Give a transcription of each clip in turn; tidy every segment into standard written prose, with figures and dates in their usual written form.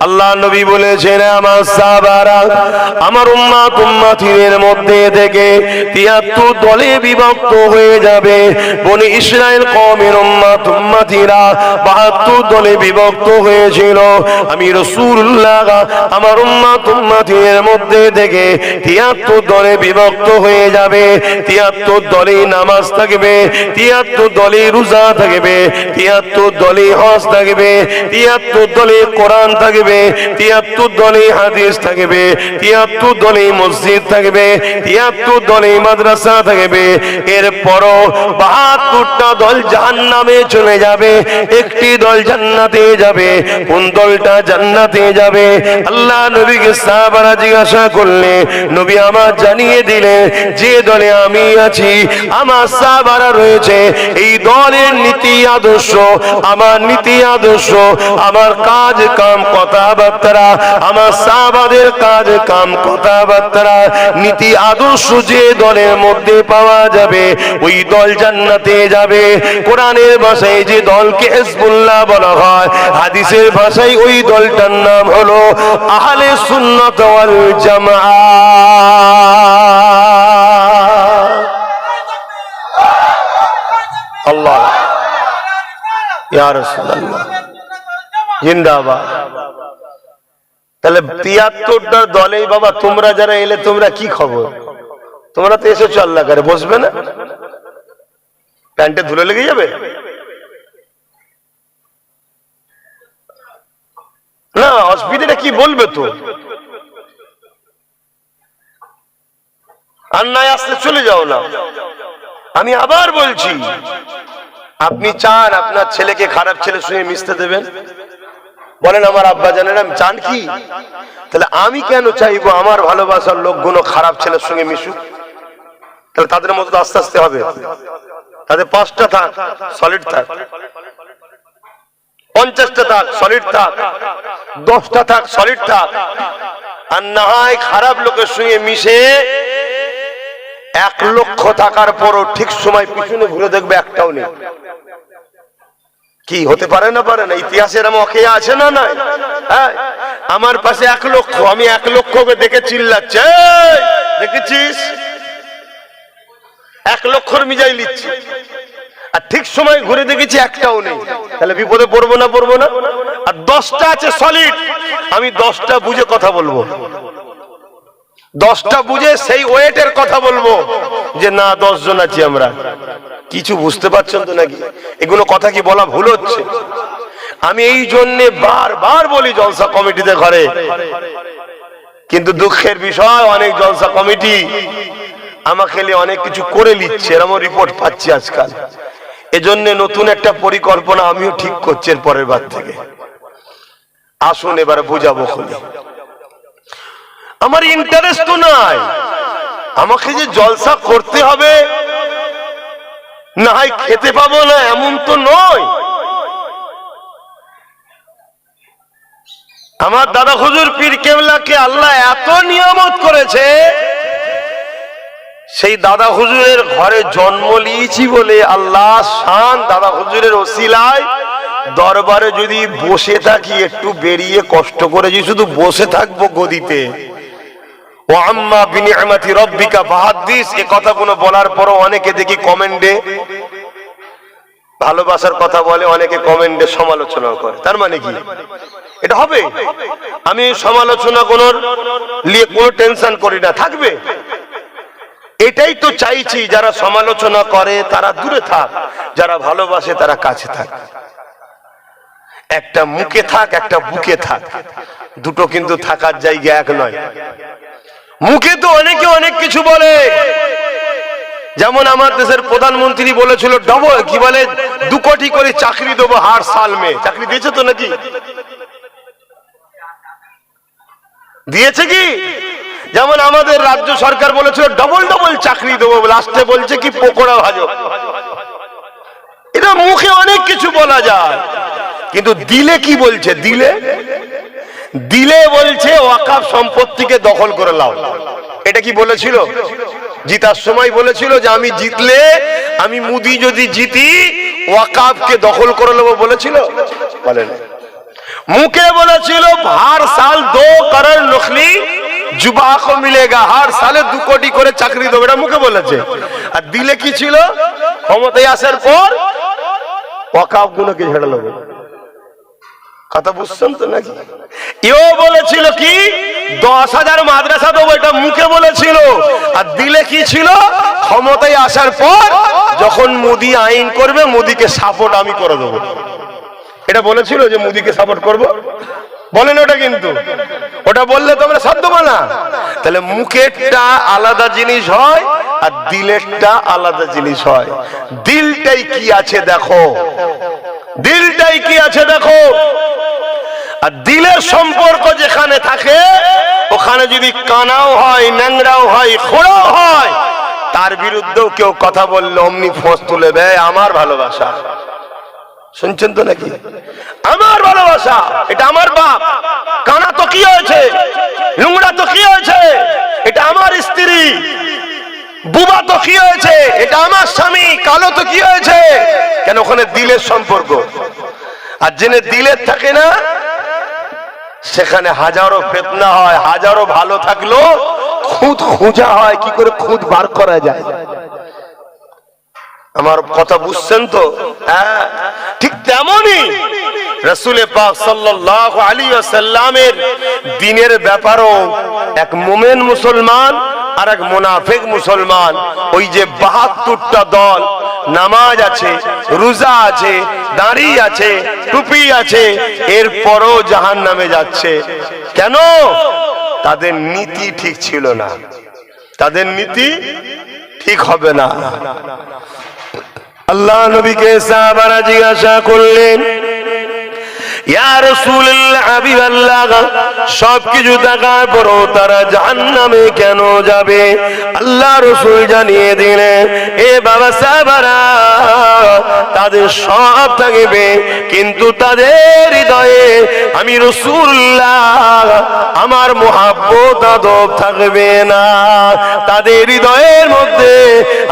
আল্লাহ নবী বলেছেন আমার সাহাবারা আমার উম্মত উম্মতিদের মধ্যে থেকে ৭৩ দলে বিভক্ত হয়ে যাবে। বনি ইসরাইল কওমের উম্মত উম্মতিরা ৭২ দলে বিভক্ত হয়েছিল। আমি রাসূলুল্লাহ আমার উম্মত উম্মতিদের মধ্যে থেকে ৭৩ দলে বিভক্ত হয়ে যাবে। ৭৩ দলে নামাজ থাকবে, ৭৩ দলে রোজা থাকবে, ৭৩ দলে হজ থাকবে, ৭৩ দলে কোরআন থাকবে, ৭৩ দলে হাদিস থাকবে, ৭৩ দলে মসজিদ থাকবে, ৭৩ দলে মাদ্রাসা থাকবে। এরপরও ৭২টা দল জাহান্নামে চলে যাবে, একটি দল জান্নাতে যাবে। কোন দলটা জান্নাতে যাবে? আল্লাহ নবীকে সাহাবারা জিজ্ঞাসা করলে নবী আমার জানিয়ে দিলেন যে দলে আমি আছি, আমার সাহাবারা রয়েছে, এই দলের নীতি আদর্শ আমার নীতি আদর্শ, আমার কাজ কাম কথাবার্তা, আমার সাহাবাদের কাজ কাম কথাবার্তা নীতি আদর্শ যে দলের মধ্যে পাওয়া যাবে ওই দল জান্নাতে যাবে। কোরআনের ভাষায় যে দলকে হিজবুল্লাহ বলা হয়, হাদিসের ভাষায় ওই দলটার নাম হলো আহলে সুন্নাত ওয়াল জামাআহ। আল্লাহ ইয়া রাসূলুল্লাহ জিন্দাবাদ। তাহলে ৭৩টা দলেই বাবা তোমরা যারা এলে তোমরা কি খবর? তোমরা তো এসেছো আল্লাহ করে, বসবে না? প্যান্টে ধুলো লেগে যাবে না? অসুবিধাটা কি বলবে তো? আর নাই আসলে চলে যাও না। আমি আবার বলছি, আপনি চান আপনার ছেলেকে খারাপ ছেলের সঙ্গে মিশতে দেবেন? বলেন আমার আব্বা জানেন আমি চান কি? তাহলে আমি কেন চাইবো আমার ভালোবাসার লোকগুলো খারাপ ছেলের সঙ্গে মিশুক? তাহলে তাদের মতো তো আস্তে আস্তে হবে। তাদের ৫টা থাক সলিড থাক, ৫০টা থাক সলিড থাক, ১০টা থাক সলিড থাক। আর না হয় খারাপ লোকের সঙ্গে মিশে ১,০০,০০০ থাকার পরও ঠিক সময় পিছনে ঘুরে দেখবে একটাও নেই। কি হতে পারে না? পারে না? ইতিহাসের এমন অখেয়া আছে না? নাই। হ্যাঁ, আমার পাশে ১,০০,০০০, আমি ১,০০,০০০কে দেখে চিল্লাচ্ছে, দেখেছিস? ১,০০,০০০ মিজাই লিখছি, আর ঠিক সময় ঘুরে দেখেছি একটাও নেই। তাহলে বিপদে পড়বো না? পড়বো না? আর ১০টা আছে সলিড, আমি ১০টা বুঝে কথা বলবো, ১০টা বুঝে সেই ওয়েটের কথা বলবো যে না ১০ জন আছি আমরা। কিছু বুঝতে পারছেন তো নাকি? এগুলো কথা কি বলা ভুল হচ্ছে? আমি এই জন্য বারবার বলি জলসা কমিটিতে ঘরে, কিন্তু দুঃখের বিষয় অনেক জলসা কমিটি আমাকে অনেক কিছু করে নিচ্ছে, এরকম রিপোর্ট পাচ্ছি আজকাল। এজন্য নতুন একটা পরিকল্পনা আমিও ঠিক করছি এর পরের বার থেকে। আসুন এবার বুঝাবো খুলে। আমার ইন্টারেস্ট তো নাই, আমাকে যে জলসা করতে হবে, না হয় খেতে পাবো না এমন তো নয়। আমার দাদা হুজুর পীর কেবলাকে আল্লাহ এত নিয়ামত করেছে, সেই দাদা হুজুরের ঘরে জন্ম নিয়েছি বলে আল্লাহ শান দাদা হুজুরের ওসিলায় দরবারে যদি বসে থাকি, একটু বেরিয়ে কষ্ট করে যে শুধু বসে থাকবো গদিতে, ও আম্মা বিনিআমাতি রাব্বিকা ফাহাদ্দিস, এ কথাগুলো বলার পরও অনেকে দেখি কমেন্টে ভালোবাসার কথা বলে, অনেকে কমেন্টে সমালোচনা করে। তার মানে কি এটা হবে? আমি সমালোচনা নিয়ে কোনো টেনশন করি না, থাকবে। এটাই তো চাইছি, যারা সমালোচনা করে তারা দূরে থাক, যারা ভালোবাসে তারা কাছে থাক। একটা মুখে থাক, একটা বুকে থাক, দুটো কিন্তু থাকার জায়গা এক নয়। মুখে তো অনেকে অনেক কিছু বলে, যেমন আমার দেশের প্রধানমন্ত্রী বলেছিল ডবল কি বলে ২ কোটি করে চাকরি দেবো হার সাল মে। চাকরি দিয়েছে তো নাকি? দিয়েছে কি? যেমন আমাদের রাজ্য সরকার বলেছিল ডবল ডবল চাকরি দেবো, লাস্টে বলছে কি পকোড়া ভাজো। এটা মুখে অনেক কিছু বলা যায়, কিন্তু দিলে কি বলছে? দিলে বলছে ওয়াকফ সম্পত্তিকে দখল করে নাও। এটা কি বলেছিল? জিতার সময় বলেছিল যে আমি জিতলে, আমি মোদি যদি জিতি ওয়াকফকে দখল করে নেবো, বলেছিল? বলে না। মুখে বলেছিল ভাত जुबा को मिलेगा, हर साले 2 কোটি করে চাকরি দেবো, এটা মুখে বলেছে। আর দিলে কি ছিল? ক্ষমতায় আসার পর ওয়াকফ গুলোকে ঝেড়ে নেবে। কথা বুঝছেন তো নাকি? এও বলেছিল কি 10,000 মাদ্রাসা দেবো, এটা মুখে বলেছিল। আর দিলে কি ছিল? ক্ষমতায় আসার পর যখন মোদি আইন করবে, মোদিকে সাপোর্ট আমি করে দেবো, এটা বলেছিল যে মোদিকে সাপোর্ট করব। বলেন ওটা, কিন্তু ওটা বললে তোমরা সাধ্য না। তাহলে মুখেরটা আলাদা জিনিস হয় আর দিলেরটা আলাদা জিনিস হয়। দিলটাই কি আছে দেখো, দিলটাই কি আছে দেখো। আর দিলের সম্পর্ক যেখানে থাকে, ওখানে যদি কানাও হয়, ন্যাংরাও হয়, খোড়াও হয়, তার বিরুদ্ধেও কেউ কথা বললে অমনি ফোঁস তুলে দেয় আমার ভালোবাসা। শুনছেন তো নাকি? আমার ভালোবাসা, এটা আমার বাপ। কানা তো কি হয়েছে, লুংড়া তো কি হয়েছে, এটা আমার স্ত্রী। বুবা তো কি হয়েছে, এটা আমার স্বামী। কালো তো কি হয়েছে, কেন? ওখানে দিলের সম্পর্ক। আর জেনে দিলের থাকে না, সেখানে হাজারো ফিতনা হয়। হাজারো ভালো থাকলো খুঁত খোঁজা হয়, কি করে খুঁত বার করা যায়। আমার কথা বুঝছেন তো? হ্যাঁ, ঠিক তেমনই রাসূল পাক সাল্লাল্লাহু আলাইহি ওয়াসাল্লামের দ্বীনের ব্যাপারও এক মুমিন মুসলমান আর এক মুনাফিক মুসলমান, ওই যে 72টা দল, নামাজ আছে, রোজা আছে, দাড়ি আছে, টুপি আছে, এরপরও জাহান্নামে যাচ্ছে। কেন? তাদের নীতি ঠিক ছিল না, তাদের নীতি ঠিক হবে না। আল্লাহ নবীকে সাহাবারা জিজ্ঞাসা করলেন, ইয়া রাসূলুল্লাহ, হাবিবাল্লাহ, সবকিছু দেখার পরও তারা জাহান্নামে কেন যাবে? আল্লাহ রাসূল জানিয়ে দিলেন, এ বাবা সাহাবারা, তাদের সব থাকবে, কিন্তু তাদের হৃদয়ে আমি রাসূলুল্লাহ আমার মুহাব্বত আদব থাকবে না। তাদের হৃদয়ের মধ্যে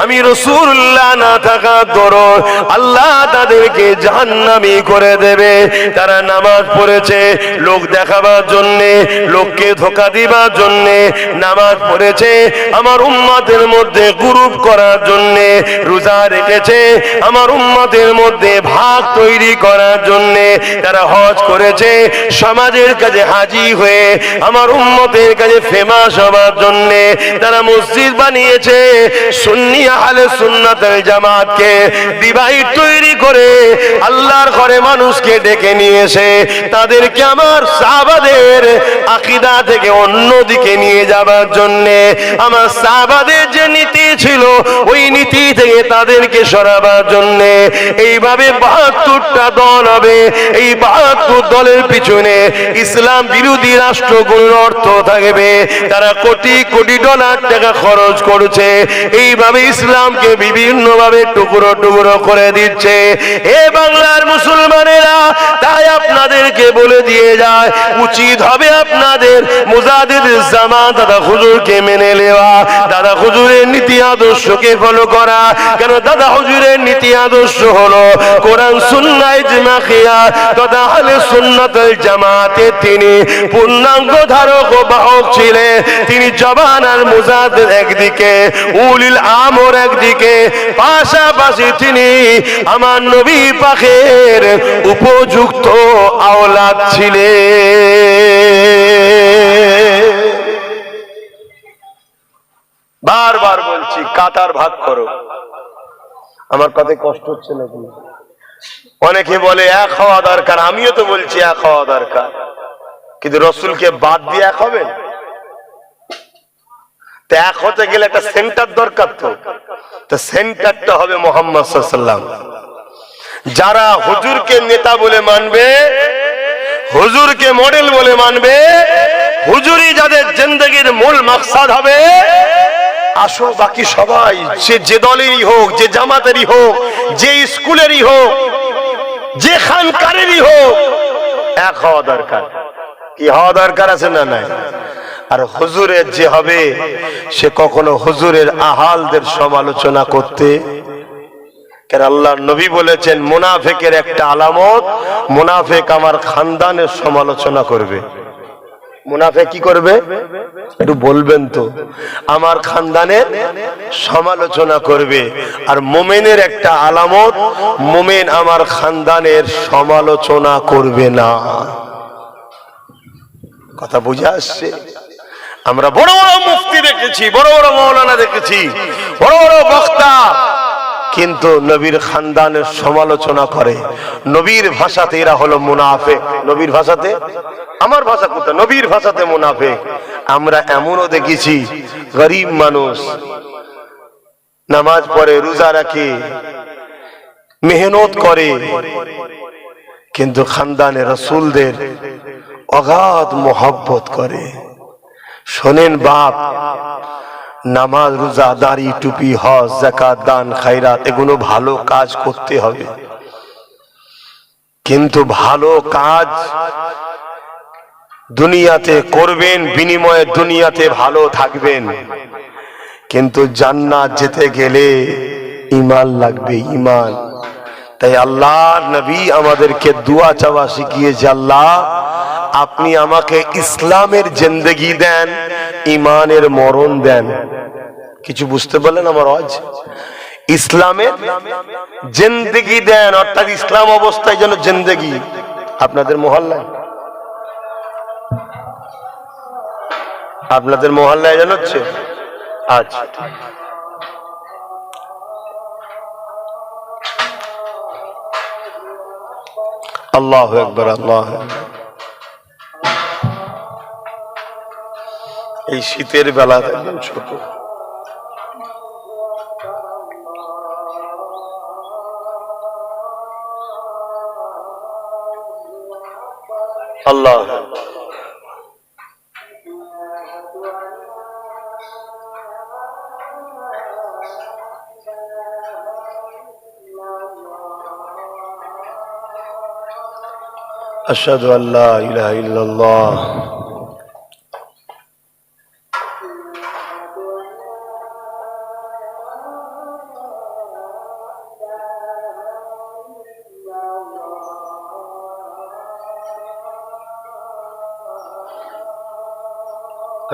আমি রাসূলুল্লাহ না থাকার দরুন আল্লাহ তাদেরকে জাহান্নামী করে দেবে। তারা নামাজ পড়েছে লোক দেখাবার জন্যে, লোককে ধোঁকা দিবার জন্যে নামাজ পড়েছে, আমার উম্মতের মধ্যে গ্রুপ করার জন্যে। রোজা রেখেছে আমার উম্মতের মধ্যে ভাগ তৈরি করার জন্যে। তারা হজ করেছে সমাজের কাছে হাজি হয়ে আমার উম্মতের কাছে ফেমাস হবার জন্যে। তারা মসজিদ বানিয়েছে, সুন্নি আহলে সুন্নাত ওয়াল জামাতকে ডিভাইড তৈরি করে আল্লাহর ঘরে মানুষকে ডেকে নিয়ে এসে তাদেরকে আমার সাহাবাদের আকীদা থেকে অন্যদিকে নিয়ে যাবার জন্যে, আমার সাহাবাদের যে নীতি ছিল ওই নীতি থেকে তাদেরকে সরাবার জন্যে এইভাবে 72টা দল হবে। এই 72 দলের পিছনে ইসলাম বিরোধী রাষ্ট্রগুলোর অর্থ থাকবে। তারা কোটি কোটি ডলার টাকা খরচ করছে, এইভাবে ইসলামকে বিভিন্ন ভাবে টুকরো টুকরো করে দিচ্ছে। এ বাংলার মুসলমানেরা, তাই আপনাদেরকে বলে দিয়ে যায়, উচিত হবে আপনাদের মুজাদ্দিদ জামান দাদা হুজুরকে মেনে নেওয়া, দাদা হুজুরের নীতি আদর্শকে ফলো করা। কেন? দাদা হুজুরের নীতি আদর্শ হলো কোরআন সুন্নাহ ইজমা কিয়াস তথা আহলে সুন্নাত ওয়াল জামাতের তিনি পূর্ণাঙ্গ ধারক ও বাহক ছিলেন। তিনি জবান আর মুজাদ্দিদ একদিকে, উলিল আমর একদিকে, পাশাপাশি তিনি আমার নবী পাকের উপযুক্ত আওলাদ ছিলেন। বারবার বলছি, কাতার ভাগ করো। আমার কথায় কষ্ট হচ্ছে নাকি? অনেকে বলে এক হওয়া দরকার, আমিও তো বলছি এক হওয়া দরকার, কিন্তু রাসূলকে বাদ দিয়ে এক হবেন? তো এক হতে গেলে একটা সেন্টার দরকার, তো সেন্টারটা হবে মুহাম্মদ সাল্লাল্লাহু আলাইহি ওয়াসাল্লাম। যারা হুজুরকে নেতা বলে মানবে, হুজুরকে মডেল বলে মানবে, হুজুরই যাদের জিন্দেগির মূল মাকসাদ হবে, আসো বাকি সবাই সে যে দলেরই হোক, যে জামাতেরই হোক, যে স্কুলেরই হোক, যে খানকারেরই হোক, এক হওয়া দরকার। কি হওয়া দরকার আছে না নাই? আর হুজুরের যে হবে, সে কখনো হুজুরের আহালদের সমালোচনা করতে, কেন আল্লাহর নবী বলেছেন মুনাফিকের একটা আলামত, মুনাফিক আমার খানদানের সমালোচনা করবে। মুনাফিক কি করবে একটু বলবেন তো? আমার খানদানের সমালোচনা করবে। আর মুমিনের একটা আলামত, মুমিন আমার খানদানের সমালোচনা করবে না। কথা বুঝে আসছে? আমরা বড় বড় মুফতি দেখেছি, বড় বড় মাওলানা দেখেছি, বড় বড় বক্তা, কিন্তু নবীর খানদানের সমালোচনা করে। নবীর ভাষাতে এরা হলো মুনাফিক। নবীর ভাষাতে, আমার ভাষা কোথায়, নবীর ভাষাতে মুনাফিক। আমরা এমনও দেখেছি গরিব মানুষ নামাজ পড়ে, রোজা রাখে, মেহনত করে, কিন্তু খানদানে রাসূলদের অগাধ মোহাব্বত করে। শোনেন বাপ, নামাজ, রোজা, দাড়ি, টুপি, হজ, যাকাত, দান, খায়রাত, এগুলো ভালো কাজ করতে হবে, কিন্তু ভালো কাজ দুনিয়াতে করবেন, বিনিময়ে দুনিয়াতে ভালো থাকবেন, কিন্তু জান্নাত যেতে গেলে ঈমান লাগবে, ঈমান। তাই আল্লাহর নবী আমাদেরকে দোয়া চাওয়া শিখিয়েছে, আল্লাহ আপনি আমাকে ইসলামের জিন্দেগি দেন, ঈমানের মরণ দেন। কিছু বুঝতে পারলেন আমার আজ? ইসলামের জিন্দেগি দেন, অর্থাৎ ইসলাম অবস্থায় যেন জিন্দেগি। আপনাদের মহল্লায়, আপনাদের মহল্লায় যেন হচ্ছে। আচ্ছা, আল্লাহু আকবার, আল্লাহু আকবার। এই শীতের বেলা একদম ছোট, আল্লাহ আশহাদু আল্লা ইলাহা ইল্লাল্লাহ।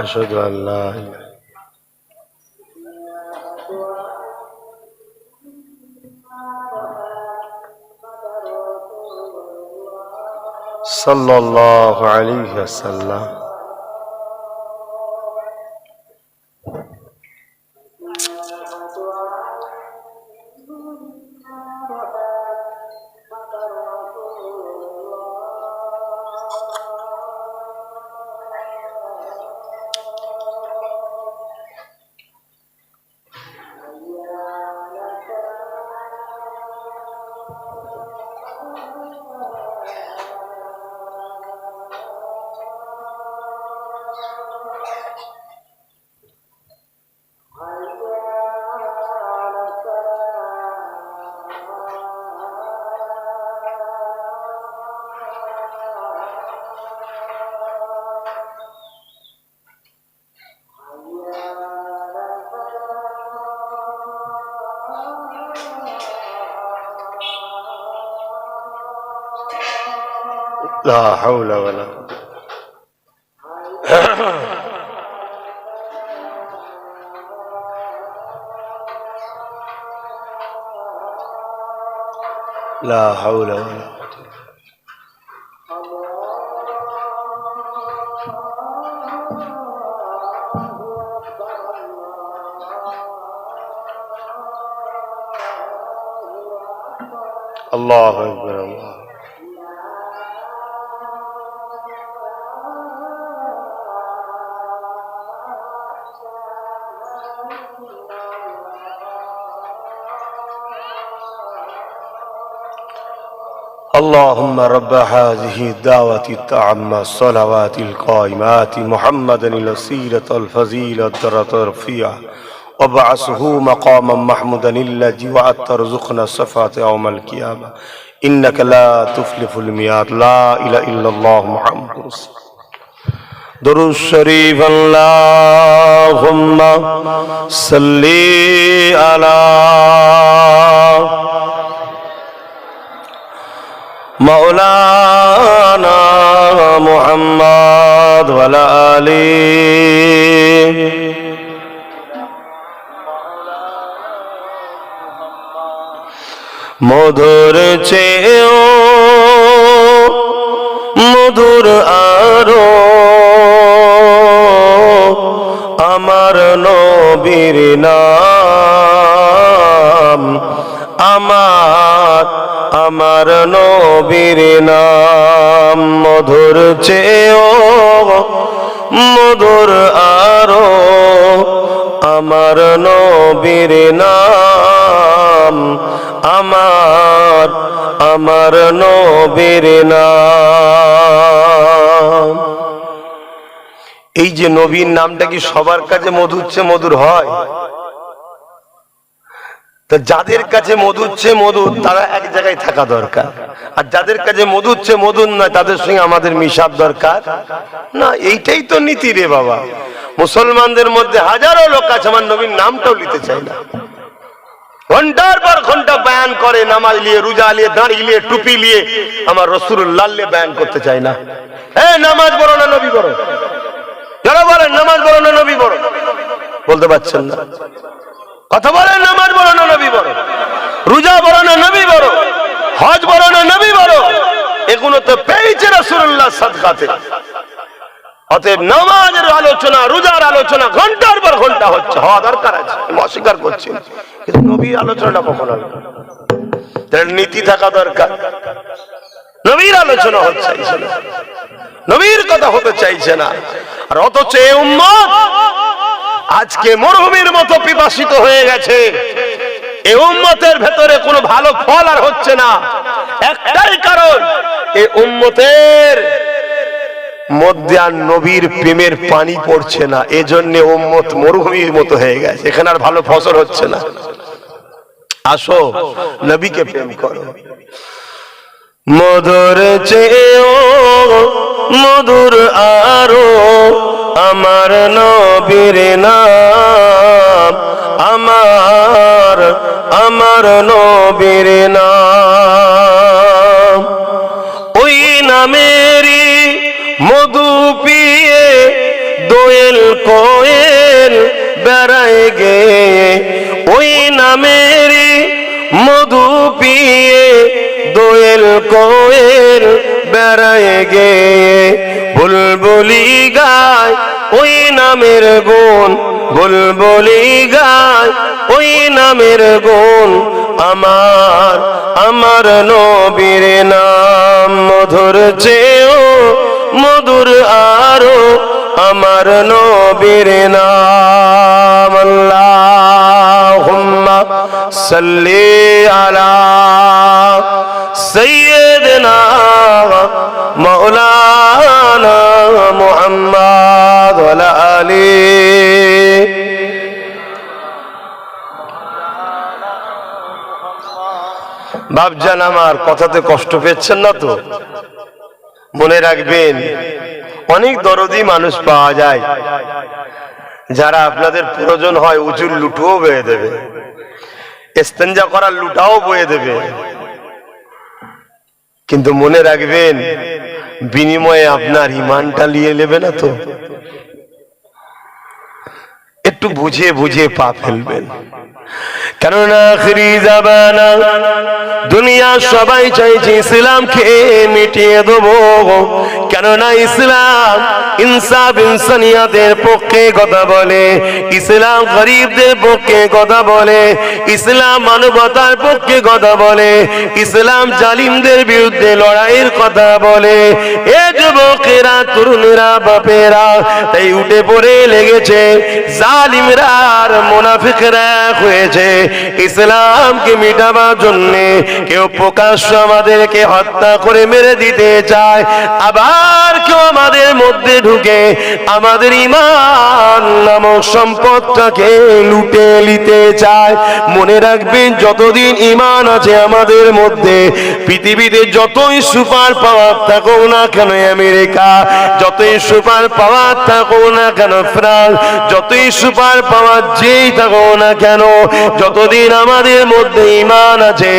أشهد أن لا إله صلى الله عليه وسلم। لا حول ولا لا حول ولا الله أكبر، الله اللهم رب هذه الدعوة التامة الصلوات القائمات محمدا الوسيلة الفضيلة الدرجة الرفيعة وابعثه مقاما محمودا الذي وعدت ترزقنا الشفاعة يوم القيامة إنك لا تخلف الميعاد لا إله إلا الله محمد رسول الله درود شريف اللهم صل على مولانا محمد ওয়ালা আলি মধুর চেয়েও মধুর আরো আমার নবীর নাম, আমার নবীর নাম। মধুর চেয়েও মধুর আরো আমার নবীর নাম, আমার নবীর নাম। এই যে নবীর নামটা কি সবার কাছে মধুর চেয়ে মধুর হয়? তো যাদের কাছে মধুর চেয়ে মধুর তারা এক জায়গায় থাকা দরকার, আর যাদের কাছে মধুর চেয়ে মধুর নয় তাদের সঙ্গে আমাদের মিশার দরকার না। এইটাই তো নীতি রে বাবা। মুসলমানদের মধ্যে হাজারো লোক আছে আমার নবীর নামটাও নিতে চায় না। ঘন্টার পর ঘন্টা বয়ান করে, নামাজ নিয়ে, রোজা নিয়ে, দাঁড়ি নিয়ে, টুপি নিয়ে, আমার রাসূলুল্লাহ নিয়ে বয়ান করতে চায় না। নামাজ পড়ো না নবী পড়ো, যারা বলেন নামাজ পড়ো না নবী পড়ো, বলতে পারছেন না। কথা বলেন নামাজ পড়ো না নবী পড়ো, রোজা পড়ো না নবী পড়ো, হজ পড়ো না নবী পড়ো, এগুলো তো পেয়েছে রাসূলুল্লাহ সাদকাতে। অতএব নামাজের আলোচনা, রোজার আলোচনা ঘন্টার পর ঘন্টা হচ্ছে, হওয়া দরকার আছে, আমি অস্বীকার করছি, কিন্তু নবীর আলোচনাটা কখন হবে? তার নীতি থাকা দরকার। নবীর আলোচনা হচ্ছে না, নবীর কথা হতে চাইছে না। আর অথচ এই উম্মত আজকে মরুভূমির মতো পিপাসিত হয়ে গেছে। এই উম্মতের ভেতরে কোনো ভালো ফল আর হচ্ছে না। একটাই কারণ, এই উম্মতের মধ্যে আর নবীর প্রেমের পানি পড়ছে না। এজন্য উম্মত মরুভূমির মতো হয়ে গেছে, এখানে আর ভালো ফসল হচ্ছে না। আসো নবীকে প্রেম করো। মধুর চেয়েও মধুর আরো আমার নবীর নাম, আমার নবীর নাম। ওই নামেরই মধু পিয়ে দোয়েল কোয়েল বেড়ায় গে, ওই নামেরই মধু পিয়ে দোয়েল কোয়েল বেড়ায় গে। বুলবুলি গায় ওই নামের গুণ, বুলবুলি গায় ওই নামের গুণ, আমার নবীর নাম। মধুর চেয়েও মধুর আরো আমার নবীর নাম। আল্লাহুম্মা সাল্লি আলা সাইয়্যিদিনা মাওলানা মুহাম্মদ ওয়া আলা আলি। বাপজান আমার কথাতে কষ্ট পেয়েছেন না তো? মনে রাখবেন, অনেক দরদি মানুষ পাওয়া যায় যারা আপনাদের প্রয়োজন হয় উজুর লুটুও বয়ে দেবে, ইস্তেঞ্জা করার লুটাও বয়ে দেবে, কিন্তু মনে রাখবেন বিনিময়ে আপনার ইমানটা নিয়ে নেবে না তো। একটু বুঝিয়ে বুঝিয়ে পা ফেলবেন, কেননা আখিরি জামানা দুনিয়া সবাই চাইছে ইসলামকে মিটিয়ে দেবো। কেননা ইসলাম ইনসাফ ইনসানিয়াতের পক্ষে কথা বলে, ইসলাম গরিবদের পক্ষে কথা বলে, ইসলাম মানবতার পক্ষে কথা বলে, ইসলাম জালিমদের বিরুদ্ধে লড়াইয়ের কথা বলে। এ যুবকেরা, তরুণেরা, বাপেরা তাই উঠে পড়ে লেগেছে। জালিমরা আর মুনাফিকরা হয়েছে ইসলামকে মিটাবার জন্য। কেউ প্রকাশ্য আমাদেরকে হত্যা করে মেরে দিতে চায়, আবার কেউ আমাদের মধ্যে ঢুকে আমাদের ঈমান নামক সম্পদটাকে লুটে নিতে চায়। মনে রাখবেন, যতদিন ঈমান আছে আমাদের মধ্যে, পৃথিবীতে যতই সুপার পাওয়ার থাকুক না কেন আমেরিকা, যতই সুপার পাওয়ার থাকুক না কেন ফ্রান্স, যতই সুপার পাওয়ার যেই থাকুক না কেন, যতদিন আমাদের মধ্যে ঈমান আছে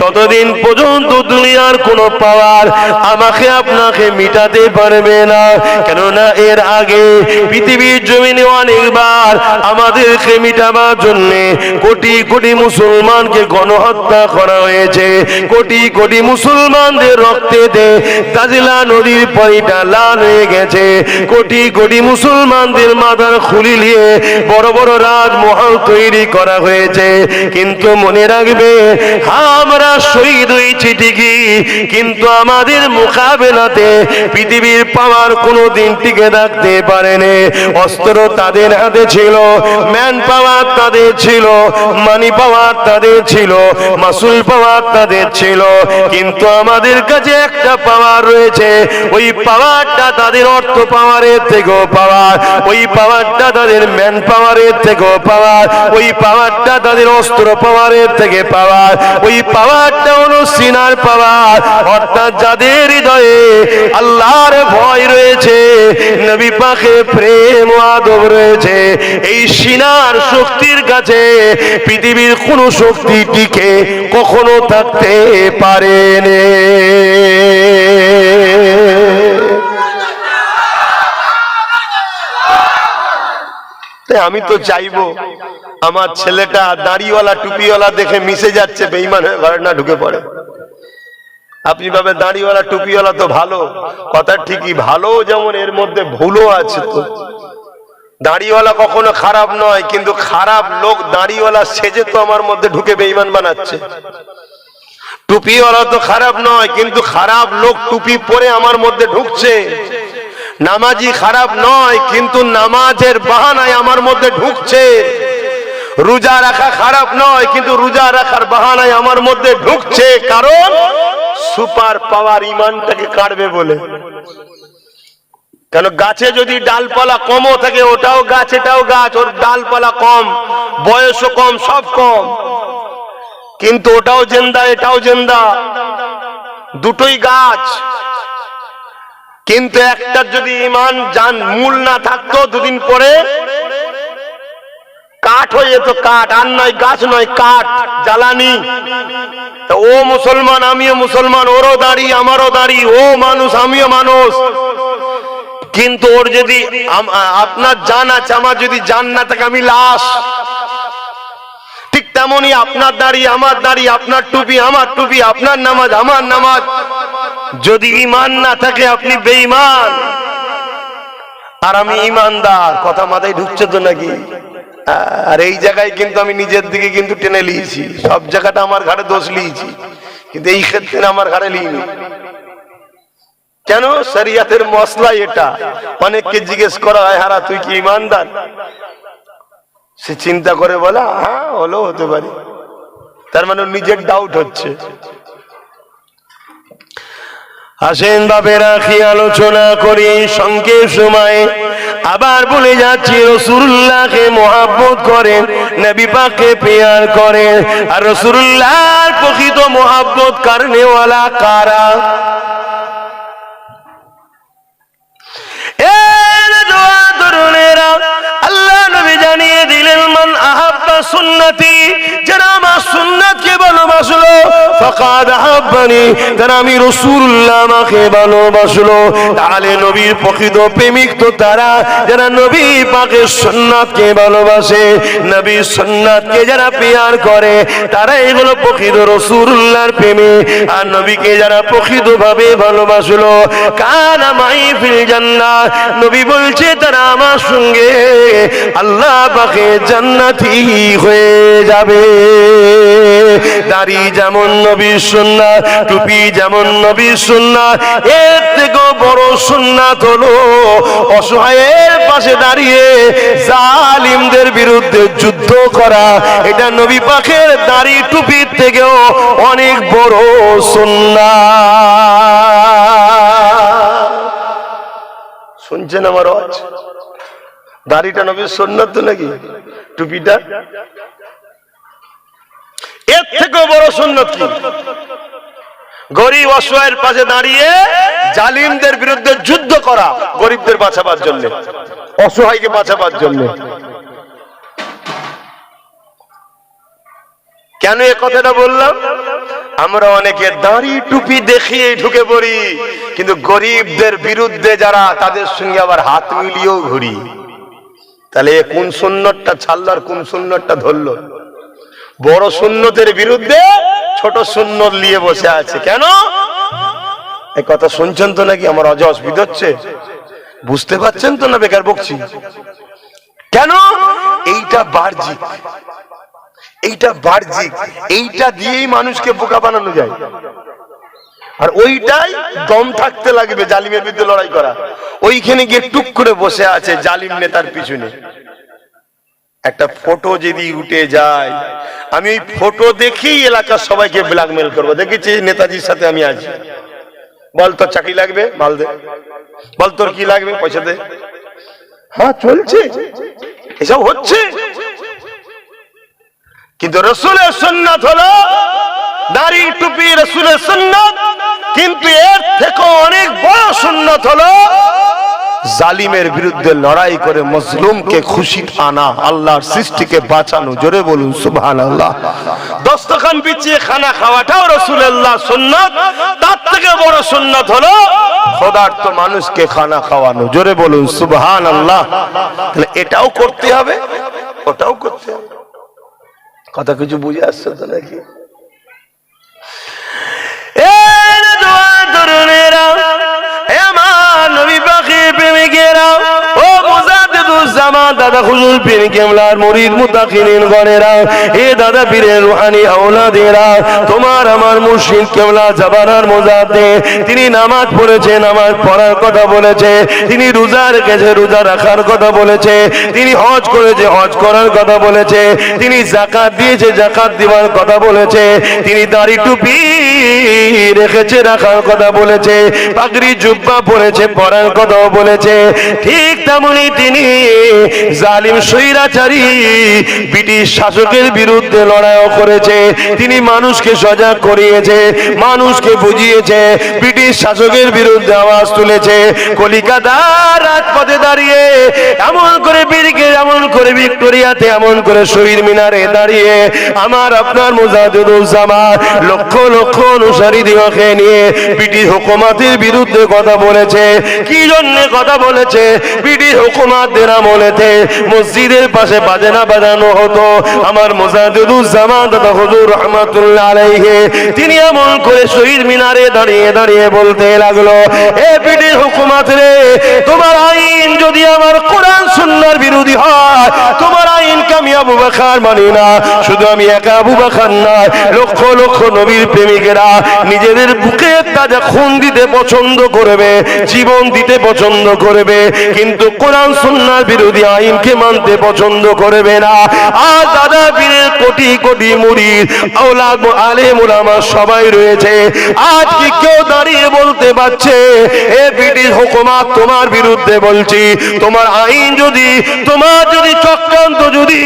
ততদিন পর্যন্ত দুনিয়ার কোনো পাওয়ার আমাকে আপনাকে মিটাতে পারবে না। কেন কেননা এর আগে পৃথিবীর জমিনে অনেকবার আমাদেরকে মিটাবার জন্য কোটি কোটি মুসলমানকে গণহত্যা করা হয়েছে। কোটি কোটি মুসলমানদের রক্তেতে তাজিলা নদীর পানিটা লাল হয়ে গেছে। কোটি কোটি মুসলমানদের মাথার খুলি নিয়ে বড় বড় রাজমহল তৈরি করা হয়েছে। কিন্তু মনে রাখবে, আমরা শহীদ হয়েছি ঠিকই, কিন্তু আমাদের মোকাবেলাতে পৃথিবীর পাওয়ার কোনো দিন টিকে থাকতে পারেনি। অস্ত্র তাদের হাতে ছিল, ম্যান পাওয়ার তাদের ছিল, মানি পাওয়ার তাদের ছিল, মাসুল পাওয়ার তাদের ছিল, কিন্তু আমাদের কাছে একটা পাওয়ার রয়েছে। ওই পাওয়ারটা তাদের অর্থ পাওয়ারের থেকেও পাওয়ার, ওই পাওয়ারটা তাদের ম্যান পাওয়ারের থেকেও পাওয়ার, ওই পাওয়ারটা তাদের অস্ত্র পাওয়ারের থেকে পাওয়ার, ওই পাওয়ারটা হলো সিনার পাওয়ার। অর্থাৎ যাদের হৃদয়ে আল্লাহর ভয় রয়েছে, নবী পাকের প্রেম ও আদব রয়েছে, এই সিনার শক্তির কাছে পৃথিবীর কোন শক্তি টিকে কখনো থাকতে পারেনি। আমি তো চাইবো আমার ছেলেটা দাড়িওয়ালা টুপিওয়ালা দেখে মিশে যাচ্ছে, বেঈমান হয়ে ঘরে না ঢুকে পড়ে। আপনি ভাবে দাড়িওয়ালা টুপিওয়ালা তো ভালো, কথা ঠিকই ভালো, যেমন এর মধ্যে ভুলও আছে। তো দাড়িওয়ালা কখনো খারাপ নয়, কিন্তু খারাপ লোক দাড়িওয়ালা সেজে তো আমার মধ্যে ঢুকে বেঈমান বানাচ্ছে। টুপিওয়ালা তো খারাপ নয়, কিন্তু খারাপ লোক টুপি পরে আমার মধ্যে ঢুকছে। নামাজি খারাপ নয়, কিন্তু নামাজের বাহানায় আমার মধ্যে ঢুকছে। রোজা রাখা খারাপ নয়, কিন্তু রোজা রাখার বাহানায় আমার মধ্যে ঢুকছে। কারণ সুপার পাওয়ার ইমানটাকে কাটবে বলে। কেন গাছে যদি ডালপালা কমও থাকে, ওটাও গাছ এটাও গাছ, ওর ডালপালা কম, বয়সও কম, সব কম, কিন্তু ওটাও জেন্দা এটাও জেন্দা, দুটোই গাছ। কিন্তু একটা যদি ইমান জান মূল না থাকতো, দুদিন পরে কাঠ হয়ে যেত। কাঠ আর নয়, গাছ নয়, কাঠ, জ্বালানি। ও মুসলমান আমিও মুসলমান, ওরও দাড়ি আমারও দাড়ি, ও মানুষ আমিও মানুষ, কিন্তু ওর যদি আপনার জান আছে, আমার যদি জান না থাকে আমি লাশ। ঠিক তেমনই আপনার দাড়ি আমার দাড়ি, আপনার টুপি আমার টুপি, আপনার নামাজ আমার নামাজ, যদি ঈমান না থাকে আপনি বেঈমান আর আমি ঈমানদার। কথা মাথায় ঢুকছে তো নাকি? আর এই জায়গায় কিন্তু আমি নিজের দিকে কিন্তু টেনে নিয়েছি, সব জায়গাটা আমার ঘাড়ে দোষ নিয়েছি, কিন্তু এই ক্ষেত্রে আমার ঘাড়ে নিইনি। কেন? শরিয়াতের মসলা এটা। অনেককে জিজ্ঞেস করা হয়, হারা তুই কি ঈমানদার? সে চিন্তা করে বলে হ্যাঁ হলো, হতে পারে। তার মানে নিজের ডাউট হচ্ছে। আসেন বাপেরা, কি আলোচনা করি সংক্ষেপ সময়ে। আবার বলে যাচ্ছি, রাসূলুল্লাহকে মহব্বত করেন, নবী পাককে প্যার করেন। আর রাসূলুল্লাহর প্রকৃত মহব্বত করনে ওয়ালা কারা? আল্লাহ নবী জানিয়ে দিলেন, মান আহাব্বা সুন্নতি, যারা আমার সুন্নাতকে ভালোবাসলো, ফাকাদ আহাব্বানি, তারা আমি রাসূলুল্লাহ আমাকে ভালোবাসলো। তাহলে নবীর প্রকৃত প্রেমিক তো তারা যারা নবী পাকের সুন্নাতকে ভালোবাসে, নবীর সুন্নাতকে যারা প্যার করে, তারা এগুলো প্রকৃত রাসূলুল্লাহর প্রেমী। আর নবীকে যারা প্রকৃতভাবে ভালোবাসলো, কানা মাই ফিল জান্নাহ, নবী বলছে তারা আমার সঙ্গে আল্লাহ পাকে জান্নাতি হয়ে যাবে। দাড়ি যেমন নবীর সুন্নাত, টুপি যেমন নবীর সুন্নাত, এর থেকেও বড় সুন্নাত হলো অসহায়ের পাশে দাঁড়িয়ে জালিমদের বিরুদ্ধে যুদ্ধ করা। এটা নবী পাকের দাড়ি টুপির থেকেও অনেক বড় সুন্নাত। শুনছেন আমার আওয়াজ? দাড়িটা নবীর সুন্নাত তো নাকি? টুপিটা এর থেকেও বড় সুন্নাত কি? গরিব অসহায়ের পাশে দাঁড়িয়ে জালিমদের বিরুদ্ধে যুদ্ধ করা, গরিবদের বাঁচাবার জন্য, অসহায়কে বাঁচাবার জন্য। কেন এ কথাটা বললাম? আমরা অনেকে দাড়ি টুপি দেখিয়ে ঢুকে পড়ি, কিন্তু গরিবদের বিরুদ্ধে যারা তাদের সঙ্গে আবার হাত মিলিয়েও ঘুরি। তাহলে কোন সুন্নতটা ছাড়লো আর কোন সুন্নতটা ধরলো? বড় সুন্নতের বিরুদ্ধে ছোট সুন্নত নিয়ে বসে আছে। কেন? এই কথা শুনছেন তো নাকি? আমার অজ অসুবিধা হচ্ছে, বুঝতে পারছেন তো না বেকার বকছি? কেন? এইটা বাহ্যিক, এইটা বাহ্যিক, এইটা দিয়েই মানুষকে বোকা বানানো যায়। আর ওইটাই দম থাকতে লাগবে জালিমের বিরুদ্ধে লড়াই করা। ওইখানে গিয়ে টুক করে বসে আছে জালিম নেতার পিছনে। একটা ফটো যদি উঠে যায়, আমি ওই ফটো দেখেই এলাকার সবাইকে ব্ল্যাকমেল করবো। দেখেছি নেতাজির সাথে আমি আছি, বল তোর চাকরি লাগবে, মাল দে, বল তোর কি লাগবে, পয়সা দে। হ্যাঁ চলছে, এসব হচ্ছে। কিন্তু রাসূলের সুন্নাত হলো দাড়ি টুপি, রাসূলের সুন্নাত। কিন্তু এর থেকে অনেক বড় সুন্নাত হলো জালিমের বিরুদ্ধে লড়াই করে মজলুমকে খুশি আনা, আল্লাহর সৃষ্টিকে বাঁচানো। জোরে বলুন সুবহানাল্লাহ। দস্তরখান বিছিয়ে খানা খাওয়াটাও রাসূলুল্লাহ সুন্নাত। তার থেকে বড় সুন্নাত হলো ক্ষুধার্ত মানুষকে খানা খাওয়ানো। জোরে বলুন সুবহানাল্লাহ। তাহলে এটাও করতে হবে, ওটাও করতে হবে। কথা কিছু বুঝে আসছে তো নাকি? দাদা হুজুর পীর কেবলার মুরিদ মুতাকিনিন গণেরা, হে দাদা পীরের রুহানি আওলাদেরা, তোমার আমার মুর্শিদ কেবলা জাবানার মুজাদ্দে, তিনি নামাজ পড়েছে, নামাজ পড়ার কথা বলেছে, তিনি রোজা রেখেছে, রোজা রাখার কথা বলেছে, তিনি হজ করেছে, হজ করার কথা বলেছে, তিনি যাকাত দিয়েছে, যাকাত দেওয়ার কথা বলেছে, তিনি দাড়ি টুপি রেখেছে, রাখার কথা বলেছে, পাগড়ি জুব্বা পরেছে, পরার কথাও বলেছে। ঠিক তেমনি তিনি জালিম স্বৈরাচারী ব্রিটিশ শাসকের বিরুদ্ধে লড়াইও করেছে। তিনি মানুষকে সজাগ করিয়েছে, মানুষকে বুঝিয়েছে, ব্রিটিশ শাসকের বিরুদ্ধে আওয়াজ তুলেছে। কলিকাতার রাজপথে দাঁড়িয়ে এমন করে বীরকে, এমন করে ভিক্টোরিয়াতে, এমন করে শহীদ মিনারে দাঁড়িয়ে আমার আপনার মুজাহিদুজ্জামান লক্ষ লক্ষ অনুসারী দিগকে নিয়ে ব্রিটিশ হুকুমতের বিরুদ্ধে কথা বলেছে। কি জন্য কথা বলেছে? ব্রিটিশ হুকুমতদের আমলেতে মসজিদের পাশে বাজনা বাজানো হতো। আমার মুজাহিদুজ্জামান দাদা হুজুর রহমাতুল্লাহ আলাইহি তিনি এমন করে শহীদ মিনারে দাঁড়িয়ে দাঁড়িয়ে বলতে লাগলো, এ ব্রিটিশ হুকুমত রে, তোমার আইন যদি আমার কোরআন সুন্নাহর বিরোধী হয়, তোমার আইনকে আমি আবু বকর মানি না। শুধু আমি একা আবু বকর না, লক্ষ লক্ষ নবীর প্রেমিকেরা নিজেদের বুকে তাজা খুন দিতে পছন্দ করবে, জীবন দিতে পছন্দ করবে, কিন্তু কোরআন সুন্নাহর বিরোধী আইনকে মানতে পছন্দ করবে না। আর দাদা পীরের কোটি কোটি মুরিদ আওলাদ আলেম উলামা সবাই রয়েছে। আজ কি কেউ দাঁড়িয়ে বলতে পারছে, এ ব্রিটিশ হুকুমত তোমার বিরুদ্ধে বলছি, তোমার আইন যদি, তোমার যদি চক্রান্ত যদি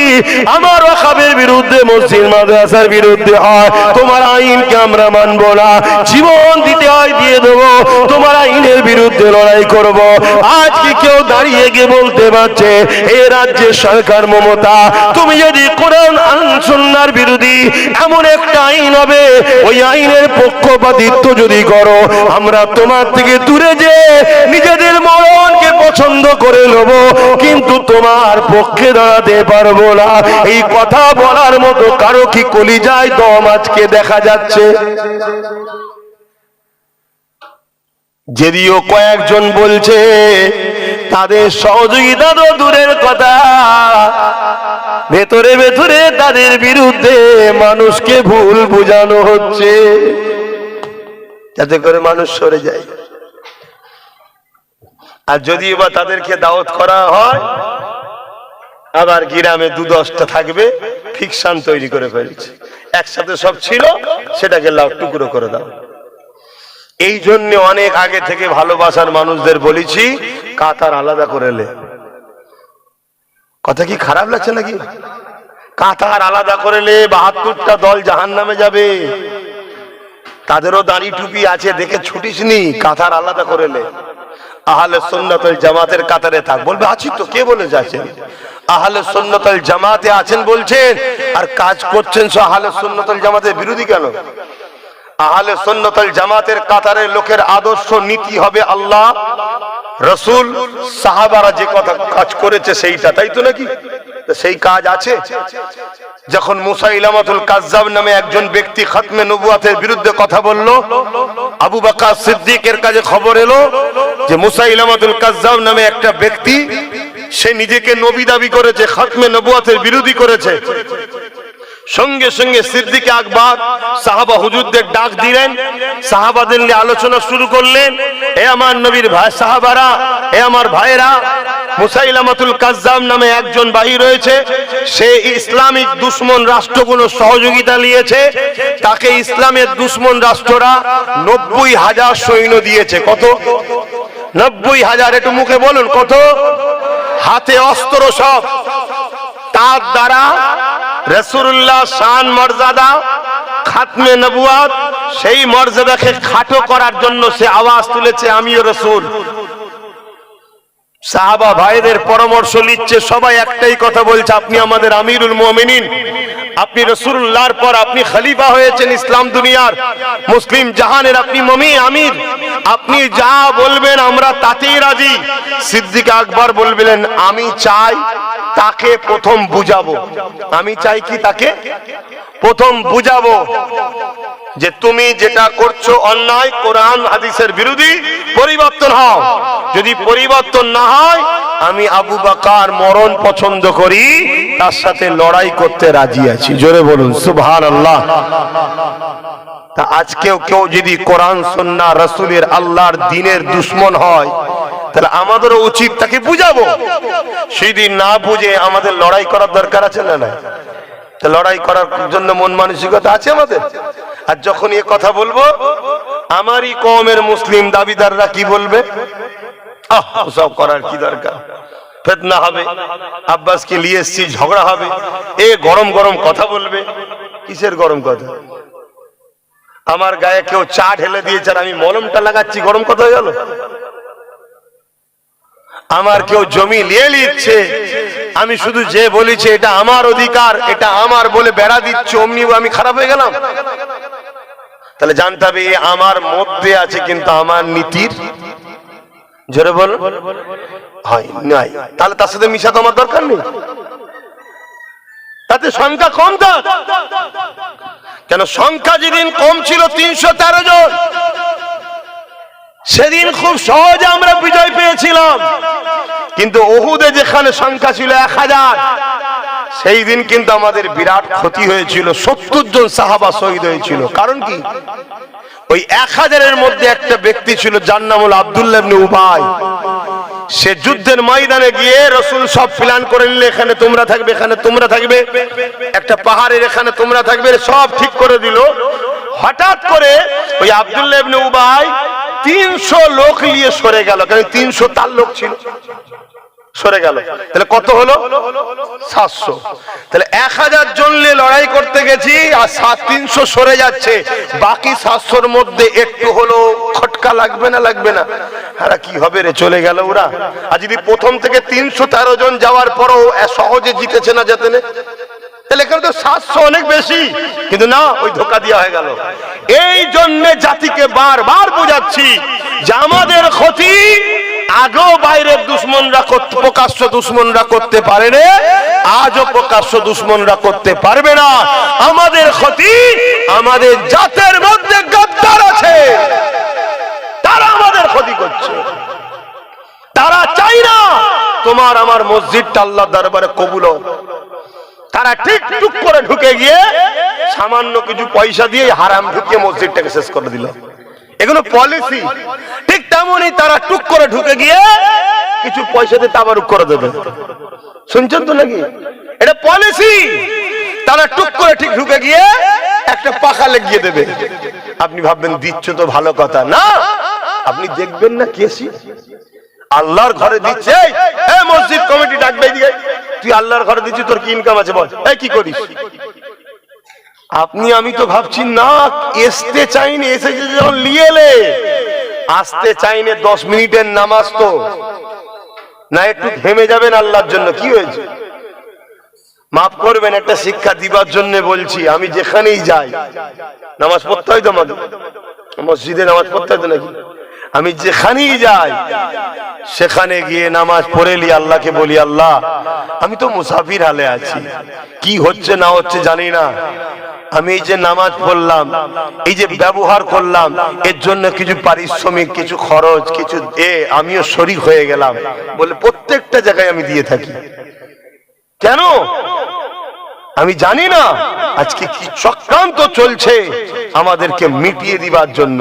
আমার ওয়াকফের বিরুদ্ধে, মসজিদ মাদ্রাসার বিরুদ্ধে হয়, তোমার আইনকে আমরা মানব না, জীবন দিতে হয় দিয়ে দেবো, তোমার আইনের বিরুদ্ধে লড়াই করব। আজ কি কেউ দাঁড়িয়ে গিয়ে বলতে পারছে, এ রাজ্যের সরকার মমতা, তুমি যদি কোরআন সুন্নাহর বিরোধী এমন একটা আইন হবে, ওই আইনের পক্ষপাতিত্ব যদি করো, আমরা তোমার থেকে দূরে যে নিজেদের মরণকে পছন্দ করে নেব, কিন্তু তোমার পক্ষে দাঁড়াতে পারবো না। এই কথা বলার মতো কারো কি কলিজায় দম আজকে দেখা যাচ্ছে? যদিও কয়েকজন বলছে, তাদের সহযোগিতা তো দূরের কথা, ভেতরে ভেতরে তাদের বিরুদ্ধে মানুষকে ভুল বোঝানো হচ্ছে, যাতে করে মানুষ সরে যায়। আর যদিও বা তাদেরকে দাওয়াত করা হয়, আবার গ্রামে 2-10টা থাকবে, ফিকশন তৈরি করে ফেলছে, একসাথে সব ছিল, সেটাকে লাউ টুকরো করে দাও। এই জন্য অনেক আগে থেকে ভালোবাসার মানুষদের বলেছি, কাতার আলাদা করে লে। কথা কি খারাপ লাগছে নাকি? কাতার আলাদা করে লে, 72টা দল জাহান্নামে যাবে। তাদেরও দাড়ি টুপি আছে, দেখে ছুটিসনি, কাতার আলাদা করে লে। আহলে সুন্নাত ওয়াল জামাতের কাতারে থাক। বলবে আছি তো, কে বলে যাচ্ছেন? আহলে সুন্নাত ওয়াল জামাতে আছেন বলছেন, আর কাজ করছেন সব আহলে সুন্নাত ওয়াল জামাতের বিরোধী কেন? আহলে সুন্নাত ওয়াল জামাতের কাতারের লোকের আদর্শ নীতি হবে আল্লাহ, রাসূল, সাহাবারা যে কথা কাজ করেছে সেইটা, তাই তো নাকি? সেই কাজ আছে। যখন মুসাইলামাতুল কাজ্জাব নামে একজন ব্যক্তি খতমে নবুয়াতের বিরুদ্ধে কথা বলল, আবু বকর সিদ্দিকের কাছে খবর এলো যে মুসাইলামাতুল কাজ্জাব নামে একটা ব্যক্তি, সে নিজেকে নবী দাবি করেছে, খতমে নবুয়াতের বিরোধী করেছে। সঙ্গে সঙ্গে সিদ্দিক আকবর সাহাবা হুজুরদের ডাক দিলেন, সাহাবাদের নিয়ে আলোচনা শুরু করলেন। এ আমার নবীর ভাই সাহাবারা, এ আমার ভাইরা, মুসাইলামাতুল কাজ্জাব নামে একজন বাহির রয়েছে, সে ইসলামিক দুশ্মন রাষ্ট্রগুলো সহযোগিতা নিয়েছে, তাকে ইসলামের দুশ্মন রাষ্ট্ররা 90,000 সৈন্য দিয়েছে। কত? 90,000। একটু মুখে বলুন কত? হাতে অস্ত্র সব। তার দ্বারা রাসূলুল্লাহ শান মর্যাদা, খাতমে নবুয়াত, সেই মর্যাদাকে খাটো করার জন্য সে আওয়াজ তুলেছে, আমিও রাসূল। সাহাবা ভাইদের পরামর্শ নিচ্ছে, সবাই একটাই কথা বলছে, আপনি আমাদের আমিরুল মুমিনিন, আপনি রাসূলুল্লাহর পর আপনি খলিফা হয়েছেন ইসলাম দুনিয়ার, মুসলিম জাহানের আপনি আমির, আপনি যা বলবেন আমরা তাতেই রাজি। সিদ্দিক আকবর বলবেন, আমি চাই তাকে প্রথম বুঝাবো। আমি চাই কি? তাকে প্রথম বুঝাবো যে তুমি যেটা করছো অন্যায়, কোরআন হাদিসের বিরোধী, পরিবর্তন হও। যদি পরিবর্তন না হয়, আমি আবু বকর মরণ পছন্দ করি, তার সাথে লড়াই করতে রাজি আছি। জোরে বলুন সুবহানাল্লাহ। তা আজকেও কেউ যদি কোরআন সুন্নাহ রাসূলের আল্লাহর দ্বীনের দুশমন হয়, তাহলে আমাদেরও উচিত তাকে বুঝাবো। সেদিন না বুঝে আমাদের লড়াই করার দরকার আছে না? না, লড়াই করার জন্য মন মানসিকতা আছে আমাদের। আর যখন এ কথা বলবো, আমারই কওমের মুসলিম দাবিদাররা কি বলবে? সব করার কি দরকার, ফিতনা হবে, আব্বাসকে নিয়ে এসেছি, ঝগড়া হবে, এ গরম গরম কথা বলবে। কিসের গরম কথা? আমার গায়ে কেউ চা ঢেলে দিয়েছে আর আমি মলমটা লাগাচ্ছি, গরম কথা হয়ে গেল? আমার কেউ জমি নিয়ে নিচ্ছে, আমি শুধু যে বলেছি এটা আমার অধিকার, এটা আমার বলে বেড়া দিচ্ছে, অমনি আমি খারাপ হয়ে গেলাম? তাহলে জানতে হবে এ আমার মধ্যে আছে, কিন্তু আমার নীতির, জোরে বল, হয় নাই। তাহলে তার সাথে মিশা তো আমার দরকার নেই, তাতে সংখ্যা কম থাক কেন? সংখ্যা যেদিন কম ছিল 313 জন, সেদিন খুব সহজে আমরা বিজয় পেয়েছিলাম। কিন্তু উহুদে যেখানে সংখ্যা ছিল 1000, সেই দিন কিন্তু আমাদের বিরাট ক্ষতি হয়েছিল, 70 জন সাহাবা শহীদ হয়েছিল। কারণ কি? ওই 1000-এর মধ্যে একটা ব্যক্তি ছিল, যার নাম হলো আব্দুল্লাহ ইবনে উবাই। সে যুদ্ধের ময়দানে গিয়ে রাসূল সব প্ল্যান করে নিলে, এখানে তোমরা থাকবে, এখানে তোমরা থাকবে, একটা পাহাড়ের এখানে তোমরা থাকবে, সব ঠিক করে দিল। হঠাৎ করে ওই আব্দুল্লাহ ইবনে উবাই 300 লোক নিয়ে সরে গেল, কারণ 300 তার লোক ছিল, সরে গেল। তাহলে কত হলো? 700। তাহলে 1000 জন নিয়ে লড়াই করতে গেছি, আর 300 সরে যাচ্ছে, বাকি 700-র মধ্যে একটু হলো খটকা লাগবে না? লাগবে না? আরে কি হবে রে, চলে গেল ওরা। আর যদি প্রথম থেকে 313 জন যাওয়ার পরও সহজে জিতেছে না, যেতে না, তাহলে এখানে তো 700 অনেক বেশি। কিন্তু না, ওই ধোকা দেওয়া হয়ে গেল। এই জন্য জাতিকে বারবার বোঝাচ্ছি যে আমাদের ক্ষতি আগেও বাইরের দুশমনরা, প্রকাশ্য দুশমনরা করতে পারে না, আজও প্রকাশ্য দুশমনরা করতে পারবে না। আমাদের ক্ষতি আমাদের জাতের মধ্যে গদ্দার আছে, তারা আমাদের ক্ষতি করছে। তারা চাই না তোমার আমার মসজিদটা আল্লাহর দরবারে কবুল হোক। তারা ঠিক টুক করে ঢুকে গিয়ে সামান্য কিছু পয়সা দিয়ে হারাম ঢুকিয়ে মসজিদটাকে শেষ করে দিল। এগুলো পলিসি। ঠিক তেমনই তারা টুক করে ঢুকে গিয়ে কিছু পয়সা দিয়ে তাবারুক করে দেবে। শুনছেন তো নাকি? এটা পলিসি। তারা টুক করে ঠিক ঢুকে গিয়ে একটা পাখা লাগিয়ে দেবে। আপনি ভাববেন দিচ্ছ তো ভালো কথা, না, আপনি দেখবেন না কেসি আল্লাহর ঘরে দিচ্ছে। এই মসজিদ কমিটি ডাকবে, তুই আল্লাহর ঘরে দিচ্ছিস, তোর কি ইনকাম আছে বল, এই কি করিস? আপনি আমি তো ভাবছি না, আসতে চাইনি, এসেছে যখন লিয়েলে, আসতে চাইনি 10 মিনিটের নামাজ তো না, একটু থেমে যাবেন আল্লাহর জন্য। কি হয়েছে? মাফ করবেন, একটা শিক্ষা দিবার জন্য বলছি। আমি যেখানেই যাই, নামাজ পড়তে হয় তো, আমাদের মসজিদে নামাজ পড়তে হয় তো নাকি? আমি যেখানেই যাই সেখানে গিয়ে নামাজ পড়ে লি, আল্লাহকে বলি, আল্লাহ আমি তো মুসাফির হালে আছি, কি হচ্ছে না হচ্ছে জানি না, আমি এই যে নামাজ পড়লাম, এই যে ব্যবহার করলাম, এর জন্য কিছু পারিশ্রমিক, কিছু খরচ, কিছু আমিও শরীক হয়ে গেলাম বলে প্রত্যেকটা জায়গায় আমি দিয়ে থাকি। কেন? আমি জানি না আজকে কি চক্রান্ত চলছে আমাদেরকে মিটিয়ে দিবার জন্য।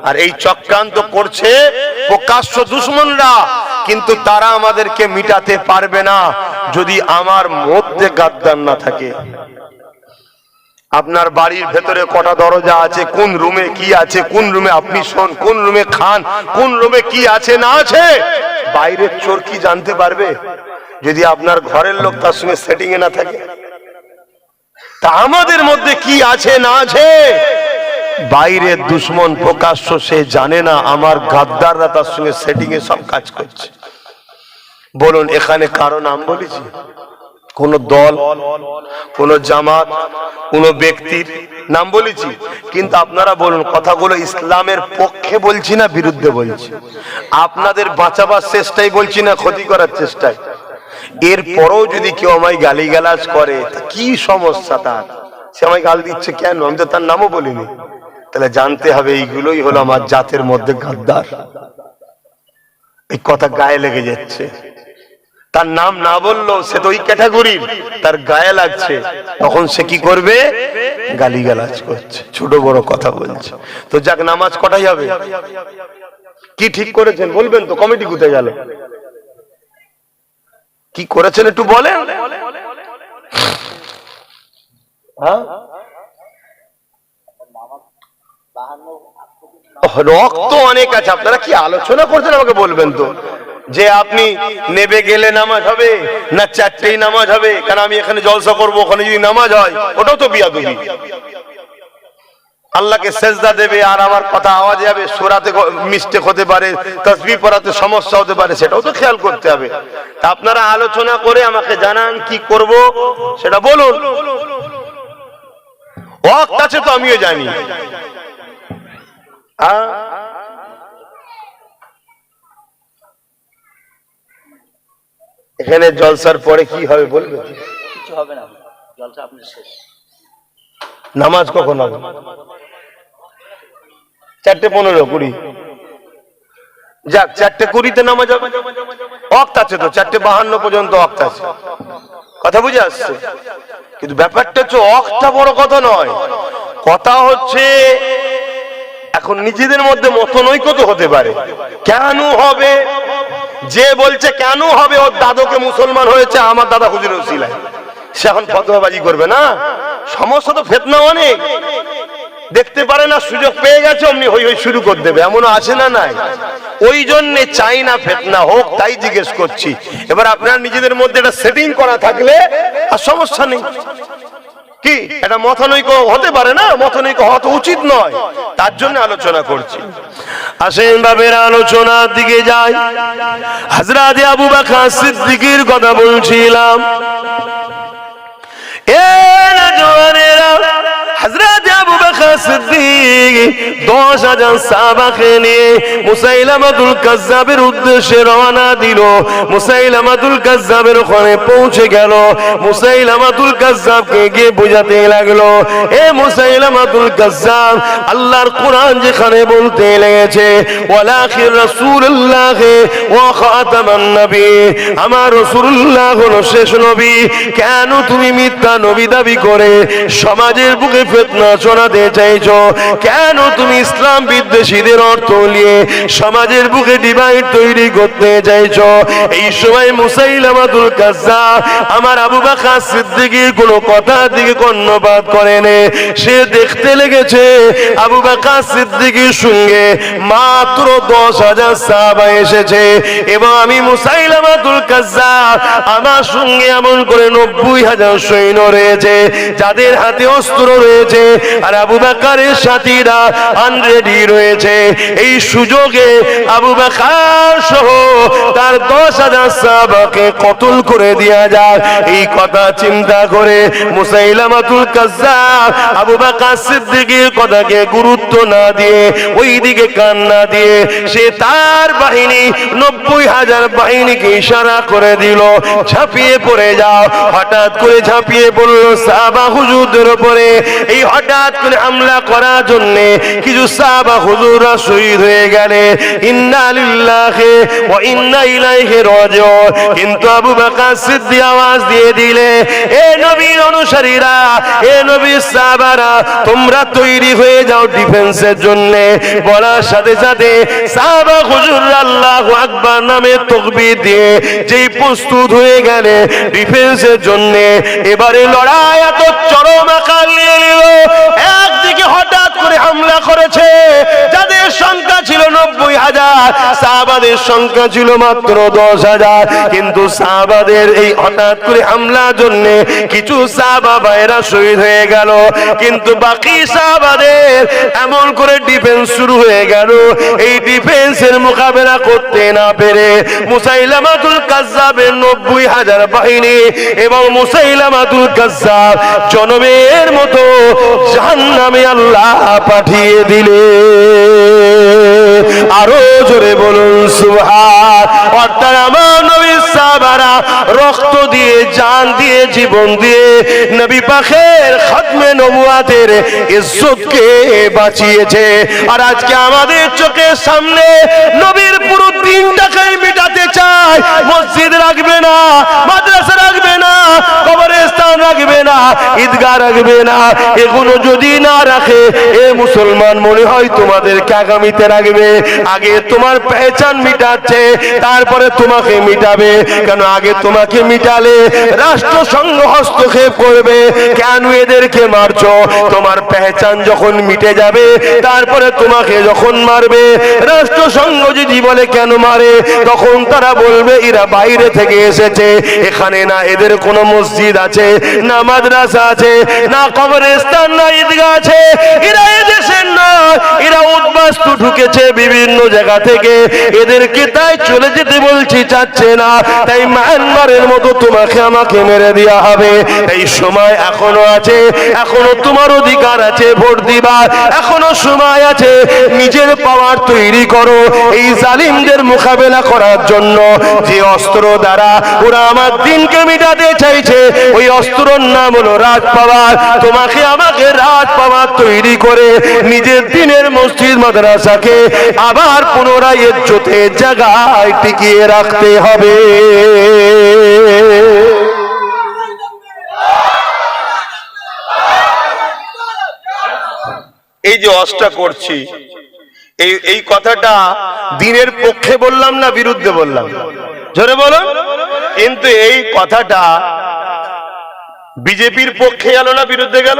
আর এই চক্রান্ত করছে প্রকাশ্য দুশমনরা, কিন্তু তারা আমাদেরকে মিটাতে পারবে না যদি আমার মধ্যে গাদ্দার না থাকে। আপনার বাড়ির ভেতরে কটা দরজা আছে, কোন রুমে কি আছে, কোন রুমে আপনি শোন, কোন রুমে খান, কোন রুমে কি আছে না আছে, বাইরের চোর কি জানতে পারবে যদি আপনার ঘরের লোক তার সঙ্গে সেটিং এ না থাকে? তা আমাদের মধ্যে কি আছে না আছে বাইরের দুশ্মন প্রকাশ্য সে জানে না, আমার গাদ্দাররা তার সঙ্গে সেটিং এ সব কাজ করছে। বলুন, এখানে কারো নাম বলেছি? কোন দল, কোন জামাত, কোন ব্যক্তির নাম বলেছি? কিন্তু আপনারা বলুন, কথাগুলো ইসলামের পক্ষে বলছি না বিরুদ্ধে বলছি? আপনাদের বাঁচাবার চেষ্টাই বলছি না ক্ষতি করার চেষ্টায়? এরপরও যদি কেউ আমায় গালিগালাজ করে, কি সমস্যা তার? সে আমায় গাল দিচ্ছে কেন? আমি তো তার নামও বলিনি। তাহলে জানতে হবে এইগুলোই হলো আমার জাতের মধ্যে গাদ্দার। এই কথা গায়ে লেগে যাচ্ছে। তার নাম না বললো সে তো ওই ক্যাটাগরির, তার গায়ে লাগছে, তখন সে কি করবে? গালিগালাজ করছে, ছোট বড় কথা বলছে। তো যাক, নামাজ কটাই হবে? কি ঠিক করেছেন বলবেন তো? কমিটি কোথায় গেল? কি করেছেন একটু বলেন। রক্ত অনেক আছে, আপনারা কি আলোচনা করছেন আমাকে বলবেন তো, যে আপনি নেবে গেলে নামাজ হবে না চারটেই নামাজ হবে? কারণ আমি এখানে জলসা করবো, ওখানে যদি নামাজ হয় ওটাও তো বিয়াদবি। আল্লাহকে সেজদা দেবে আর আমার কথা আওয়াজ যাবে, সূরাতে মিস্টেক হতে পারে, তাসবিহ পড়াতে সমস্যা হতে পারে, সেটাও তো খেয়াল করতে হবে। তা আপনারা আলোচনা করে আমাকে জানান কি করব সেটা বলুন। ওয়াক্ত আছে তো আমিও জানি। এখানে জলসার পরে কি হবে বলবে? কিছু হবে না, জলসা আপনি শেষ। নামাজ কখন হবে? 4:15, 20। যাক, 4:20 নামাজ হবে। ওয়াক্ত আছে তো, 4:52 পর্যন্ত ওয়াক্ত আছে। কথা বুঝে আসছে? কিন্তু ব্যাপারটা হচ্ছে ওয়াক্তটা বড় কথা নয়, কথা হচ্ছে এখন নিজেদের মধ্যে মতনৈক্য তো হতে পারে। কেন হবে? যে বলছে কেন হবে, ওর দাদুকে মুসলমান হয়েছে আমার দাদা হুজুরের উসিলায়, সে এখন ফতোয়াবাজি করবে না? সমস্যা তো ফিতনা অনেক, দেখতে পারে না, সুযোগ পেয়ে গেছে অমনি হই হই শুরু করে দেবে, এমনও আছে না নাই? ওই জন্য চাই না ফিতনা হোক, তাই জিজ্ঞেস করছি। এবার আপনারা নিজেদের মধ্যে এটা সেটিং করা থাকলে আর সমস্যা নেই। কি এটা মতানৈক্য হতে পারে না? মতানৈক্য হওয়া তো উচিত নয়, তার জন্য আলোচনা করছি। আসেন বাবের আলোচনার দিকে যাই। হযরত আবু বকর সিদ্দিকের কথা বলছিলাম। এ নওজওয়ানেরা, হযরত আবু বকর সিদ্দিক 10,000 সাহাবাকে নিয়ে মুসাইলামাতুল কাজ্জাবের উদ্দেশ্যে রওনা দিল। মুসাইলামাতুল কাজ্জাবের ওখানে পৌঁছে গেল। মুসাইলামাতুল কাজ্জাবকে গিয়ে বোঝাতে লাগলো, এ মুসাইলামাতুল কাজ্জাব, আল্লাহর কোরআন যেখানে বলতে লেগেছে ওয়ালাখির রাসূলুল্লাহ ওয়া খাতামান নবী, আমার রাসূলুল্লাহ হলো শেষ নবী, কেন তুমি মিথ্যা নবী দাবি করে সমাজের বুকে ফিতনা ছড়াতে চাইছো? কেন তুমি ইসলাম বিদ্বেষীদের অর্থ নিয়ে সমাজের বুকে ডিভাইড তৈরি করতে চাইছো? এই সময় মুসাইলামাতুল কাজ্জাব আমার আবু বকর সিদ্দিকের কোনো কথা দিকে কর্ণপাত করেনি। সে দেখতে লেগেছে আবু বকর সিদ্দিকের সঙ্গে মাত্র 10,000 সাহাবা এসেছে এবং আমি মুসাইলামাতুল কাজ্জাব আমার সঙ্গে এমন করে 90,000 সৈন্য রয়েছে যাদের হাতে অস্ত্র রয়েছে। আর আবু বকরের সাথীরা আনরেডি রয়েছে। এই সুযোগে আবু বকর সহ তার 10,000 সাহাবাকে কতল করে দেয়া যায়, এই কথা চিন্তা করে মুসাইলামাতুল কাজ্জাব আবু বকর সিদ্দিকের কথাকে গুরুত্ব না দিয়ে, ওই দিকে কান না দিয়ে, সে তার বাহিনী 90,000 বাহিনীকে ইশারা করে দিল, ঝাঁপিয়ে পড়ে যাও। হঠাৎ করে ঝাঁপিয়ে পড়ল সাহাবা হুজুরদের উপরে। এই হঠাৎ করে হামলা করার জন্য কিছু সাহাবা হুজুররা শহীদ হয়ে গেলে, ইন্না লিল্লাহি ওয়া ইন্না ইলাইহি রাজিউন। কিন্তু আবু বকর সিদ্দিক আওয়াজ দিয়ে দিলে, এ নবীর অনুসারীরা, এ নবীর সাহাবারা, তোমরা তৈরি হয়ে যাও ডিফেন্সের জন্য। বলার সাথে সাথে সাহাবা হুজুররা আল্লাহু আকবার নামে তাকবীর দিয়ে যেই প্রস্তুত হয়ে গেলে ডিফেন্সের জন্য। এবারে লড়াই এত চরম আকার নিয়ে নিল। একদিকে হঠাৎ করে হামলা করেছে, যাদের সংখ্যা ছিল 90,000, সাহাবাদের সংখ্যা ছিল মাত্র 10,000। কিন্তু সাহাবাদের এই হঠাৎ করে হামলার জন্য কিছু সাহাবা ভাইরা শহীদ হয়ে গেল। কিন্তু বাকি সাহাবাদের এমন করে ডিফেন্স শুরু হয়ে গেল, এই ডিফেন্সের মোকাবেলা করতে না পেরে মুসাইলামাতুল কাজ্জাবের 90,000 বাহিনী এবং মুসাইলামাতুল কাজ্জাব জনমের মতো জাহান্নামে আল্লাহ পাঠিয়ে দিলে। আরো জোরে বলুন সুবহান। অর্থাৎ আমার নবীর সাহাবারা রক্ত দিয়ে, জান দিয়ে, জীবন দিয়ে নবী পাকের খাতমে নবুয়াতের ইজ্জতকে বাঁচিয়েছে। আর আজকে আমাদের চোখের সামনে নবীর পুরো দিনটাকে মিটাতে চায়। মসজিদ রাখবে না, মাদ্রাসা রাখবে না, কবরস্থান রাখবে না, ঈদগাহ রাখবে না। এগুলো যদি না রাখে, এ মুসলমান মনে হয় তোমাদেরকে আগামীতে রাখবে। আগে তোমার পেহচান মিটাচ্ছে, তারপরে তোমাকে মিটাবে। কেন আগে তোমাকে মিটালে রাষ্ট্রসংঘ হস্তক্ষেপ করবে, কেন এদেরকে মারছো? তোমার পেহচান যখন মিটে যাবে, তারপরে তোমাকে যখন মারবে, রাষ্ট্রসংঘ যদি বলে কেন মারে, তখন তারা বলবে এরা বাইরে থেকে এসেছে, এখানে না এদের কোনো মসজিদ আছে, না মাদ্রাসা আছে, না কবরস্থান, না ঈদগাহ আছে। এরা এদেশের নয়, এরা উদ্বাস্তু ঢুকেছে বিভিন্ন জায়গা থেকে। এদেরকে তাই চলে যেতে বলছি, চাচ্ছে না। তাই মায়ানমারের মতো তোমাকে আমাকে মেরে দেওয়া হবে। এই সময় এখনো আছে, এখনো তোমার অধিকার আছে ভোট দিবার, এখনো সময় আছে। নিজের পাওয়ার তৈরি করো এই জালিমদের মোকাবেলা করার জন্য। যে অস্ত্র দ্বারা ওরা আমার দিনকে মিটাতে চাইছে, ওই অস্ত্রর নাম হলো রাজ পাওয়ার। তোমাকে আমাকে রাজ পাওয়ার তৈরি করে নিজের দিনের মসজিদ মাদ্রাসাকে আবার পুনরায় ইজ্জতের জায়গায় টিকিয়ে রাখতে হবে। এই যে অস্ত্র করছি, এই কথাটা দিনের পক্ষে বললাম না বিরুদ্ধে বললাম? জোরে বলুন। কিন্তু এই কথাটা বিজেপির পক্ষে গেল না বিরুদ্ধে গেল?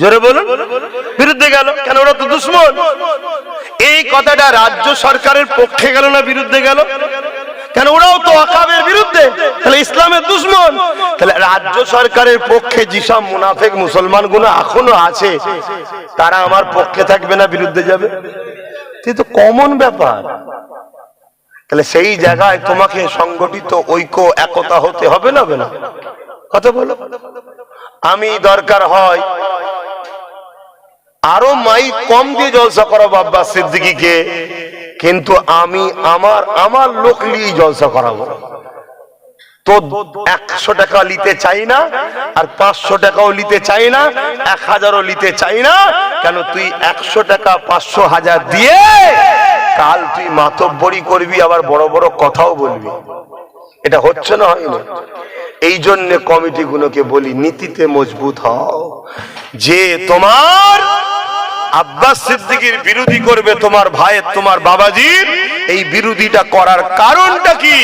জোরে বলুন। বিরুদ্ধে গেল। কেন? ওরা তো দুশমন। এই কথাটা রাজ্য সরকারের পক্ষে গেল না বিরুদ্ধে গেল? কেন? ওরাও তো ওয়াকাবের বিরুদ্ধে, তাহলে ইসলামের দুশমন। তাহলে রাজ্য সরকারের পক্ষে যেসব মুনাফিক মুসলমান গুলো এখনো আছে, তারা আমার পক্ষে থাকবে না বিরুদ্ধে যাবে? এটা তো কমন ব্যাপার। তাহলে সেই জায়গায় তোমাকে সংগঠিত ঐক্য একতা হতে হবে না? হবে না? কথা বলো। আমি দরকার হয় আরো মাইক কম দিয়ে জলসা করাবো আব্বাস সিদ্দিকীকে, কিন্তু আমি আমার লোক নিয়ে জলসা করাবো। তো 100 টাকা নিতে চাই না, আর 500 টাকাও নিতে চাই না, 1000ও নিতে চাই না। কেন? তুই 100 টাকা 500 1000 দিয়ে কাল তুই মাতব্বরি করবি, আবার বড় বড় কথাও বলবি। এটা হচ্ছে না? হয়নি? এই জন্য কমিটি গুলোকে বলি, নীতিতে মজবুত হও। যে তোমার আব্বাস সিদ্দিকীর বিরোধী করবে, তোমার ভাইয়ের, তোমার বাবাজির, এই বিরোধীটা করার কারণটা কি?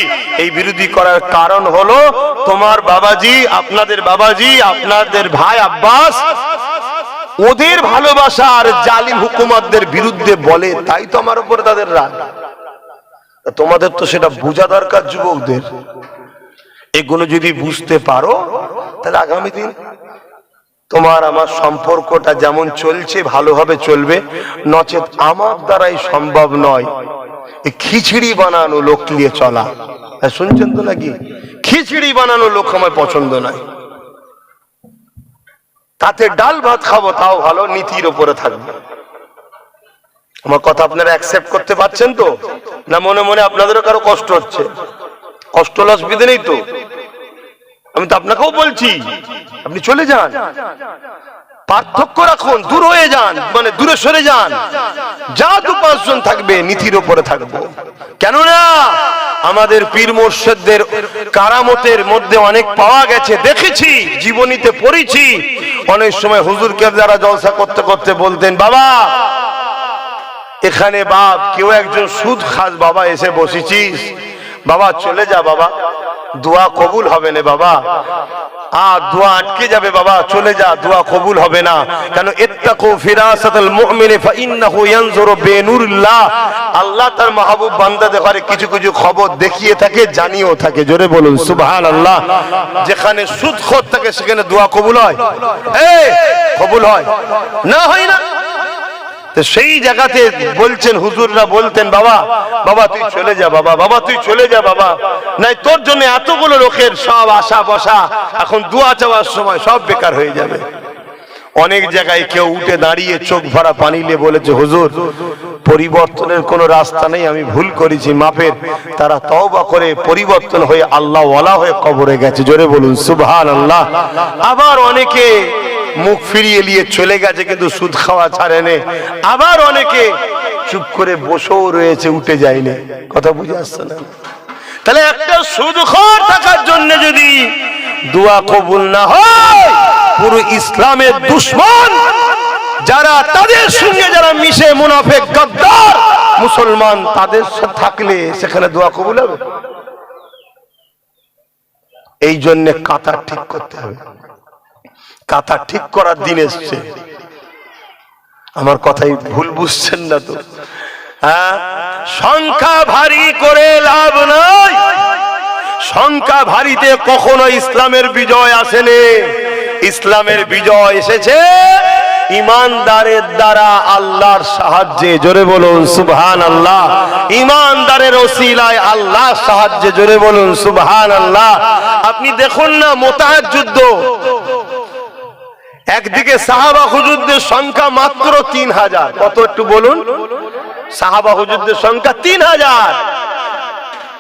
এই বিরোধী করার কারণ হলো তোমার বাবাজি, আপনাদের বাবাজি, আপনাদের ভাই আব্বাস ওদের ভালোবাসা আর জালিম হুকুমতদের বিরুদ্ধে বলে, তাই তো আমার উপরে তাদের রাগ। তোমাদের তো সেটা বোঝা দরকার যুবকদের। এগুলো যদি বুঝতে পারো, তাহলে আগামী দিন তোমার আমার সম্পর্কটা যেমন চলছে ভালোভাবে চলবে, নচেত আমার দ্বারাই সম্ভব নয় খিচড়ি বানানো লোক নিয়ে চলা। শুনছেন তো নাকি? খিচড়ি বানানো লোক আমার পছন্দ নয়। তাতে ডাল ভাত খাবো তাও ভালো, নীতির উপরে থাকবে। আমার কথা আপনারা অ্যাকসেপ্ট করতে পারছেন তো? না মনে মনে আপনাদেরও কারো কষ্ট হচ্ছে? কষ্ট হলে অসুবিধা নেই তো? আমি তো আপনাকেও বলছি আপনি চলে যান, পার্থক্য রাখুন, দূর হয়ে যান, মানে দূরে সরে যান। যা 2-5 জন থাকবে নীতির উপরে থাকবো। কেননা আমাদের পীর মুর্শিদদের কারামতের মধ্যে অনেক পাওয়া গেছে, দেখেছি, জীবনীতে পড়েছি। অনেক সময় হুজুরকে যারা জলসা করতে করতে বলতেন, বাবা এখানে বাপ কেউ একজন সুদ খাস বাবা, এসে বসেছিস বাবা, চলে যা বাবা, দোয়া কবুল হবে না বাবা, দোয়া আটকে যাবে বাবা, চলে যা, দোয়া কবুল হবে না। কেন? ইত্তাকু ফিরাসাতাল মুমিনি ফাইন্নাহু ইয়ানজুরু বিনুরিল্লাহ। আল্লাহ তার মাহবুব বান্দাদের ঘরে কিছু কিছু খবর দেখিয়ে থাকে, জানিয়েও থাকে। জোরে বলুন সুবহানাল্লাহ। যেখানে সুদখোর থাকে সেখানে দোয়া কবুল হয়? কবুল হয় না? হয় না। তো সেই জায়গাতে বলছেন হুজুররা বলতেন, বাবা বাবা তুই চলে যা বাবা, বাবা তুই চলে যা বাবা, নাই তোর জন্য এতগুলো লোকের সব আশা বসা এখন দোয়া চাওয়ার সময় সব বেকার হয়ে যাবে। অনেক জায়গায় কেউ উঠে দাঁড়িয়ে চোখ ভরা পানি নিয়ে বলেছে, হুজুর পরিবর্তনের কোনো রাস্তা নেই, আমি ভুল করেছি, মাফের। তারা তওবা করে পরিবর্তন হয়ে আল্লাহ ওয়ালা হয়ে কবরে গেছে। জোরে বলুন সুবহানাল্লাহ। আবার অনেকে মুখ ফিরিয়ে নিয়ে চলে গেছে কিন্তু সুদ খাওয়া ছাড়েনি। আবার অনেকে চুপ করে বসেও রয়েছে, উঠে যায়নি। কথা বুঝে আসছে না? তাহলে একটা সুদখোর থাকার জন্য যদি দোয়া কবুল না হয়, পুরো ইসলামের দুশমন যারা, তাদের সঙ্গে যারা মিশে মুনাফিক গাদ্দার মুসলমান, তাদের সাথে থাকলে সেখানে দোয়া কবুল হবে? এই জন্য কাঁথা ঠিক করতে হবে। কাঁথা ঠিক করার দিন এসছে। আমার কথাই ভুল বুঝছেন না তো? সংখ্যা ভারী করে লাভ নাই। সংখ্যা ভারীতে কখনো ইসলামের বিজয় আসেনি। ইসলামের বিজয় এসেছে ইমানদারের দ্বারা, আল্লাহর সাহায্যে। জোরে বলুন সুবহানাল্লাহ। ইমানদারের ওসিলায় আল্লাহর সাহায্যে। জোরে বলুন সুবহানাল্লাহ। আপনি দেখুন না মুতাহাদ যুদ্ধ, একদিকে সাহাবা হুজুরদের সংখ্যা মাত্র 3000। কত একটু বলুন? সাহাবা হুজুরদের সংখ্যা 3000।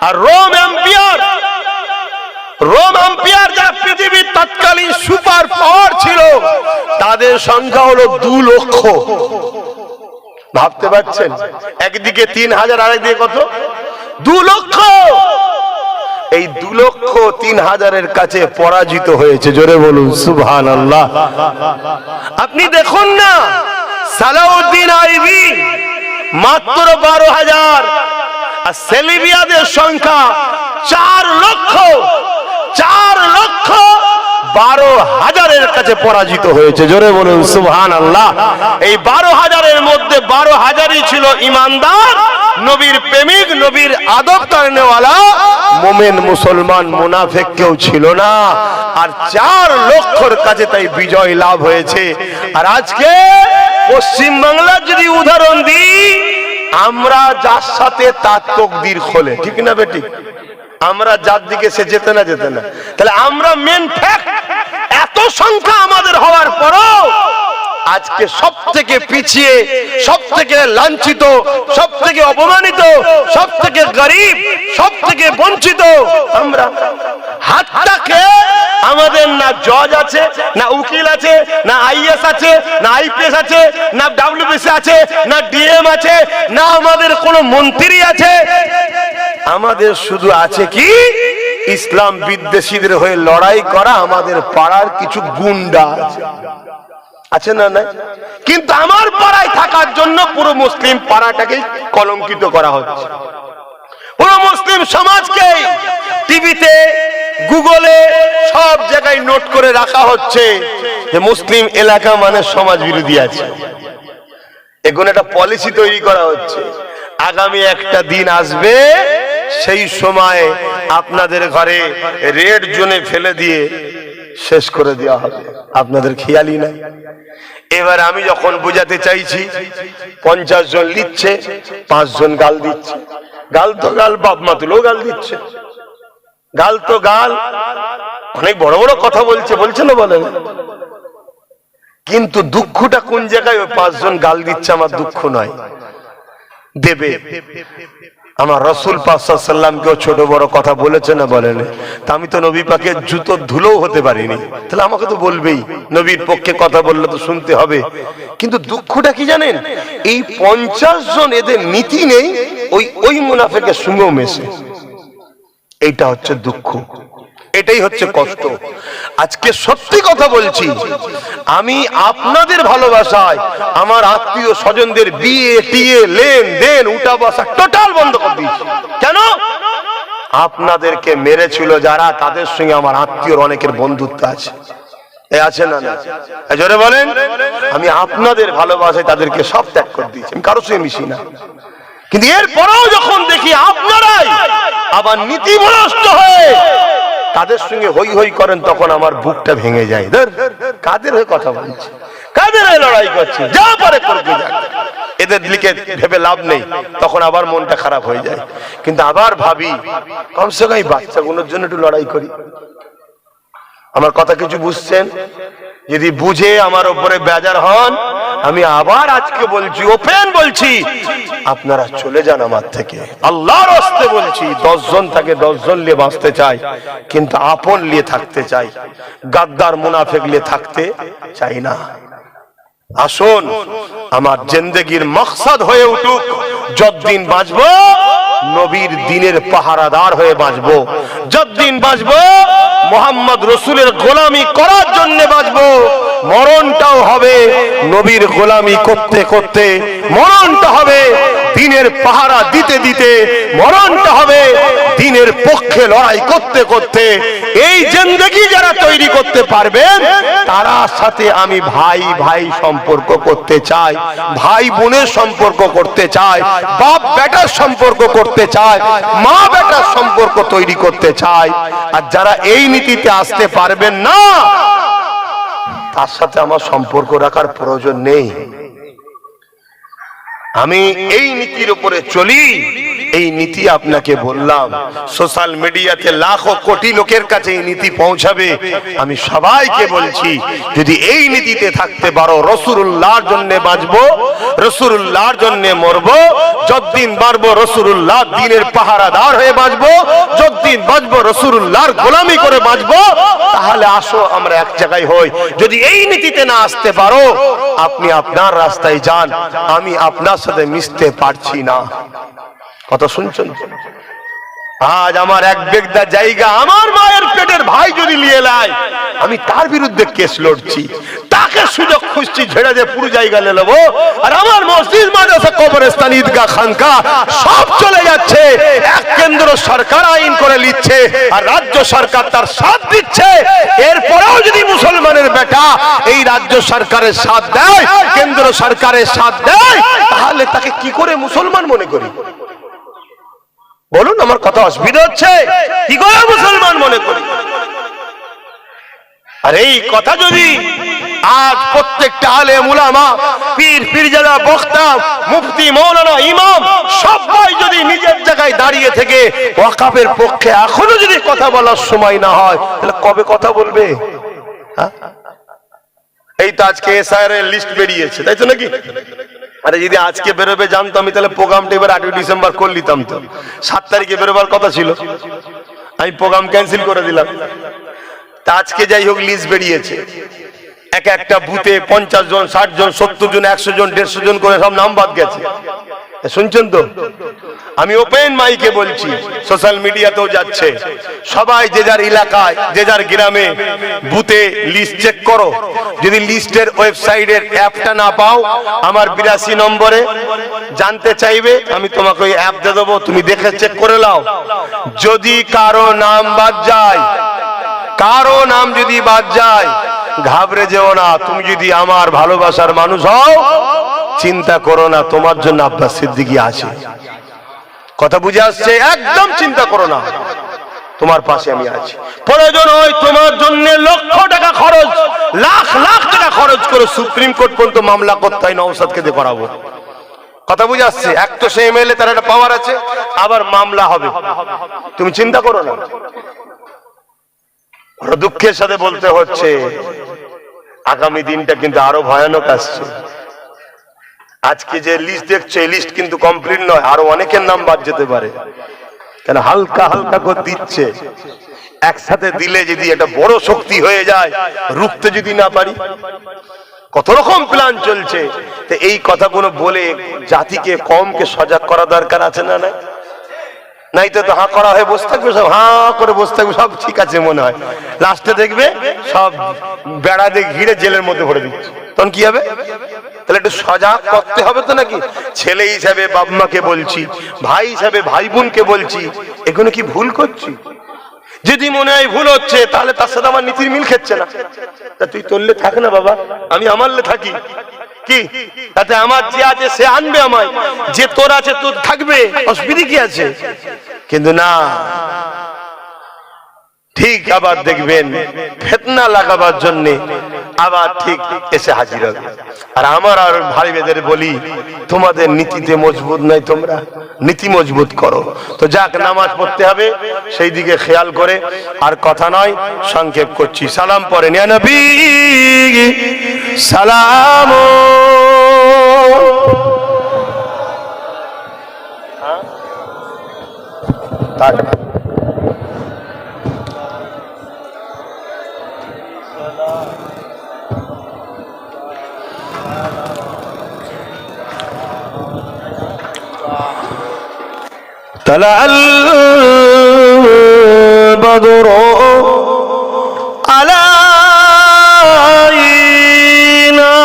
আর রোম এম্পায়ার যা পৃথিবীর তৎকালীন সুপার পাওয়ার ছিল, তাদের সংখ্যা হলো 2 লক্ষ। ভাবতে পারছেন? একদিকে 3000, আরেকদিকে কত? 2 লক্ষ। এই 2 লক্ষ 3000-এর কাছে পরাজিত হয়েছে। জোরে বলুন সুবহানাল্লাহ। আপনি দেখুন না সালাউদ্দিন আইবি মাত্র 12,000, আর সেলিবিয়াদের সংখ্যা 4 লক্ষ। 4 লক্ষ 12,000-এর কাছে পরাজিত হয়েছে। জোরে বলুন সুবহানাল্লাহ। এই 12,000-এর মধ্যে 12,000-ই ছিল ইমানদার, নবীর প্রেমিক, নবীর আদব করনেওয়ালা মুমিন মুসলমান, মুনাফিক কেউ ছিল না। আর 4 লক্ষর কাছে তাই বিজয় লাভ হয়েছে। আর আজকে পশ্চিম বাংলার যদি উদাহরণ দিই, আমরা যার সাথে তার তকদির খোলে, ঠিক না বেটি? আমরা যার দিকে সে যেতে না। তাহলে আমরা মেন ফ্যাক্ট। এত সংখ্যা আমাদের হওয়ার পরও আজকে সব থেকে পিছিয়ে, সব থেকে লাঞ্ছিত, সব থেকে অপমানিত, সব থেকে গরিব, সব থেকে বঞ্চিত আমরা। হাতটাকে আমাদের না জজ আছে, না উকিল আছে, না আইএস আছে, না আইপিএস আছে, না ডাব্লিউবিসি আছে, না ডিএম আছে, না আমাদের কোনো মন্ত্রী আছে। আমাদের শুধু আছে কি? ইসলাম বিদ্বেষীদের হয়ে লড়াই করা আমাদের পাড়ার কিছু গুন্ডা আছে না? নাই। কিন্তু আমার পাড়ায় থাকার জন্য পুরো মুসলিম পাড়াটাকে কলঙ্কিত করা হচ্ছে। পুরো মুসলিম সমাজকে টিভিতে, গুগলে, সব জায়গায় নোট করে রাখা হচ্ছে যে মুসলিম এলাকা মানে সমাজ বিরোধী আছে। এখন একটা পলিসি তৈরি করা হচ্ছে। আগামী একটা দিন আসবে, সেই সময় আপনাদের ঘরে রেড জোনে ফেলে দিয়ে শেষ করে দেওয়া হবে, আপনাদের খেয়ালই নাই। এবার আমি যখন বুঝাতে চাইছি 50 জন লিখছে, 5 জন গাল দিচ্ছে। গাল তো গাল, বাপ মা তুলেও গাল দিচ্ছে, গাল তো গাল, অনেক বড় বড় কথা বলছে, বলছে না বলেন? কিন্তু দুঃখটা কোন জায়গায়? ওই 5 জন গাল দিচ্ছে, আমার দুঃখ নয়, দেবে। আমার রাসূল পাক সাল্লাল্লাহু আলাইহি ওয়াসাল্লামকেও ছোট বড় কথা বলেছে না বলেন? তা আমি তো নবী পাকের জুতো ধুলোও হতে পারিনি, তাহলে আমাকে তো বলবেই, নবীর পক্ষে কথা বললে তো শুনতে হবে। কিন্তু দুঃখটা কি জানেন? এই 50 জন এদের নীতি নেই, ওই মুনাফিকের সঙ্গেও মেশে। এইটা হচ্ছে দুঃখ, এটাই হচ্ছে কষ্ট। আজকে সত্যি কথা বলছি, আমি আপনাদের ভালোবাসায় আমার আত্মীয় স্বজনদের বিয়ে টিয়ে লেনদেন উঠা বসা টোটাল বন্ধ করে দিয়েছি। কেন? আপনাদেরকে মেরেছিল যারা, তাদের সঙ্গে আমার আত্মীয়র অনেকের বন্ধুত্ব আছে, আছে না? না জোরে বলেন। আমি আপনাদের ভালোবাসায় তাদেরকে সব ত্যাগ করে দিয়েছি, আমি কারোর সঙ্গে মিশি না। কিন্তু এরপরেও যখন দেখি আপনারাই আবার নীতিভ্রষ্ট হয়ে তাদের সঙ্গে হই হই করেন, তখন আমার বুকটা ভেঙে যায়। কাদের হয়ে কথা বলছে, কাদের হয়ে লড়াই করছে, যা পারে করতে যাক, এদের লিখে ভেবে লাভ নেই। তখন আবার মনটা খারাপ হয়ে যায়। কিন্তু আবার ভাবি, কমসে কম বাচ্চাগুলোর জন্য একটু লড়াই করি। আমার কথা কিছু বুঝছেন? যদি বুঝে আমার উপরে বেজার হন, আমি আবার আজকে বলছি, ওপেন বলছি, আপনারা চলে যান আমার থেকে। আল্লাহর রাস্তায় বলছি, 10 জন থাকে, 10 জন নিয়ে বাঁচতে চাই, কিন্তু আপন নিয়ে থাকতে চাই, গাদ্দার মুনাফিক নিয়ে থাকতে চাই না। আসুন, আমার জিন্দেগির মকসদ হয়ে উঠুক, যতদিন বাঁচবো নবীর দ্বীনের পাহারাদার হয়ে বাঁচবো, যতদিন বাঁচবো মুহাম্মদ রাসূলের গোলামি করার জন্য বাঁচবো। মরণটাও হবে নবীর গোলামি করতে করতে, মরণটা হবে দ্বীনের পাহারা দিতে দিতে, মরণটা হবে দ্বীনের পক্ষে লড়াই করতে করতে। এই জিন্দেগি যারা তৈরি করতে পারবেন, তারা সাথে আমি ভাই ভাই সম্পর্ক করতে চাই, ভাই বোনের সম্পর্ক করতে চাই, বাপ বেটার সম্পর্ক করতে চাই, মা বেটার সম্পর্ক তৈরি করতে চাই। আর যারা এই নীতিতে আসতে পারবেন না, তার সাথে আমার সম্পর্ক রাখার প্রয়োজন নেই। আমি এই নীতির উপরে চলি, এই নীতি আপনাকে বললাম। সোশ্যাল মিডিয়াতে লাখো কোটি লোকের কাছে এই নীতি পৌঁছাবে। আমি সবাইকে বলছি, যদি এই নীতিতে থাকতে পারো, রাসূলুল্লাহর জন্য বাঁচবো, রাসূলুল্লাহর জন্য মরবো, যতদিন বাঁচবো রাসূলুল্লাহর দ্বীনের পাহারাদার হয়ে বাঁচবো, যতদিন বাঁচবো রাসূলুল্লাহর গোলামি করে বাঁচবো। তাহলে আসো আমরা এক জায়গায় হই। যদি এই নীতিতে না আসতে পারো, আপনি আপনার রাস্তায় যান, আমি আপনার সাথে মিশতে পারছি না। কথা শুনছেন? আজ আমার এক বেগদা জায়গা, আমার মায়ের পেটের ভাই যদি নিয়ে নেয়, আমি তার বিরুদ্ধে কেস লড়ছি, তাকে সুযোগ খুঁজছি, ঝেড়ে দিয়ে পুরো জায়গা নিয়ে নেবো। আর আমার মসজিদ, মাদ্রাসা, কবরস্থান, ঈদগাহ, খানকা সব চলে যাচ্ছে। এক কেন্দ্র সরকার আইন করে নিচ্ছে, আর রাজ্য সরকার তার সাথ দিচ্ছে। এরপরেও যদি মুসলমানের বেটা এই রাজ্য সরকারের সাথ দেয়, কেন্দ্র সরকারের সাথ দেয়, তাহলে তাকে কি করে মুসলমান মনে করি? বলুন, আমার কথা অসুবিধা হচ্ছে? কি করে মুসলমান মনে করি? আর এই কথা যদি আজ প্রত্যেকটা আলেম উলামা, পীর পীরজাদা, বক্তা, মুফতি, মাওলানা, ইমাম সবাই যদি নিজের জায়গায় দাঁড়িয়ে থেকে ওয়াকাফের পক্ষে এখনো যদি কথা বলার সময় না হয়, তাহলে কবে কথা বলবে? এই তো আজকে এসআইআর এর লিস্ট বেরিয়েছে, তাই তো নাকি? আরে যদি আজকে বেরোবে জানতো আমি, তাহলে প্রোগ্রামটা এবার 8 ডিসেম্বর করে নিতাম। তো 7 তারিখে বেরোবার কথা ছিল, আমি প্রোগ্রাম ক্যান্সেল করে দিলাম। তা আজকে যাই হোক লিস্ট বেরিয়েছে, এক একটা বুথে 50 জন, 60 জন, 70 জন, 100 জন, 150 জন করে সব নাম বাদ গেছে। শুনছেন তো? আমি ওপেন মাইকে বলছি, সোশ্যাল মিডিয়াতেও যাচ্ছে, সবাই যে যার এলাকায়, যে যার গ্রামে বুথে লিস্ট চেক করো। যদি লিস্টের ওয়েবসাইটের অ্যাপটা না পাও, আমার 82 নম্বরে জানতে চাইবে, আমি তোমাকে ওই অ্যাপ দিয়ে দেবো, তুমি দেখে চেক করে নাও। যদি কারো নাম বাদ যায়, কারো নাম যদি বাদ যায়, ঘাবড়ে যেও না। তুমি যদি আমার ভালোবাসার মানুষ হও, চিন্তা করো না, তোমার জন্য আব্বাস সিদ্দিকী আছে। কথা বুঝে আসছে? একদম চিন্তা করো না, তোমার পাশে আমি আছি। প্রয়োজন হয় তোমার জন্য লক্ষ টাকা খরচ, লাখ লাখ টাকা খরচ করে সুপ্রিম কোর্ট পর্যন্ত মামলা করতে হয়, নওশাদকে দিয়ে করাবো। কথা বুঝে আসছে? এক তো সে এমএলএ, তার একটা পাওয়ার আছে, আবার মামলা হবে, তুমি চিন্তা করো না। বড় দুঃখের সাথে বলতে হচ্ছে আগামী দিনটা কিন্তু আরো ভয়ানক আসছে। আজকে যে লিস্ট দেখছো, এই লিস্ট কিন্তু কমপ্লিট নয়, আরো অনেকের নাম বাদ যেতে পারে। কেন হালকা হালকা করে দিচ্ছে, একসাথে দিলে যদি একটা বড় শক্তি হয়ে যায়, রুখতে যদি না পারি। কত রকম প্ল্যান চলছে। তো এই কথাগুলো বলে জাতিকে, কমকে সজাগ করা দরকার আছে না? নাই তো হাঁ করা হয়ে বসে থাকবে, সব হাঁ করে বসে থাকবে, সব ঠিক আছে মনে হয়, লাস্টে দেখবে সব বেড়া দিয়ে ঘিরে জেলের মধ্যে ভরে দিচ্ছে। তখন কি হবে? তাহলে একটু সজাগ করতে হবে তো নাকি? ছেলে হিসাবে বাপ মাকে বলছি, ভাই হিসাবে ভাই বোনকে বলছি, এগুলো কি ভুল করছি? যদি মনে হয় ভুল হচ্ছে, তাহলে তার সাথে আমার নীতির মিল খেচ্ছে না। তা তুই তোরলে থাক না বাবা, আমি আমারলে থাকি, কি তাতে আমার যে আছে সে আনবে আমায়, যে তোর আছে তোর থাকবে, অসুবিধা কি আছে? কিন্তু না, ঠিক আবার দেখবেন ফিতনা লাগাবার জন্য আবার ঠিক এসে হাজির হবে। আর আমার আর ভাইদের বলি, তোমাদের নীতিতে মজবুত নাই, তোমরা নীতি মজবুত করো। তো যাক, নামাজ পড়তে হবে, সেই দিকে খেয়াল করে। আর কথা নয়, সংক্ষেপ করছি। সালাম পড়েন, ইয়া নবী সালাম। طلع البدر علينا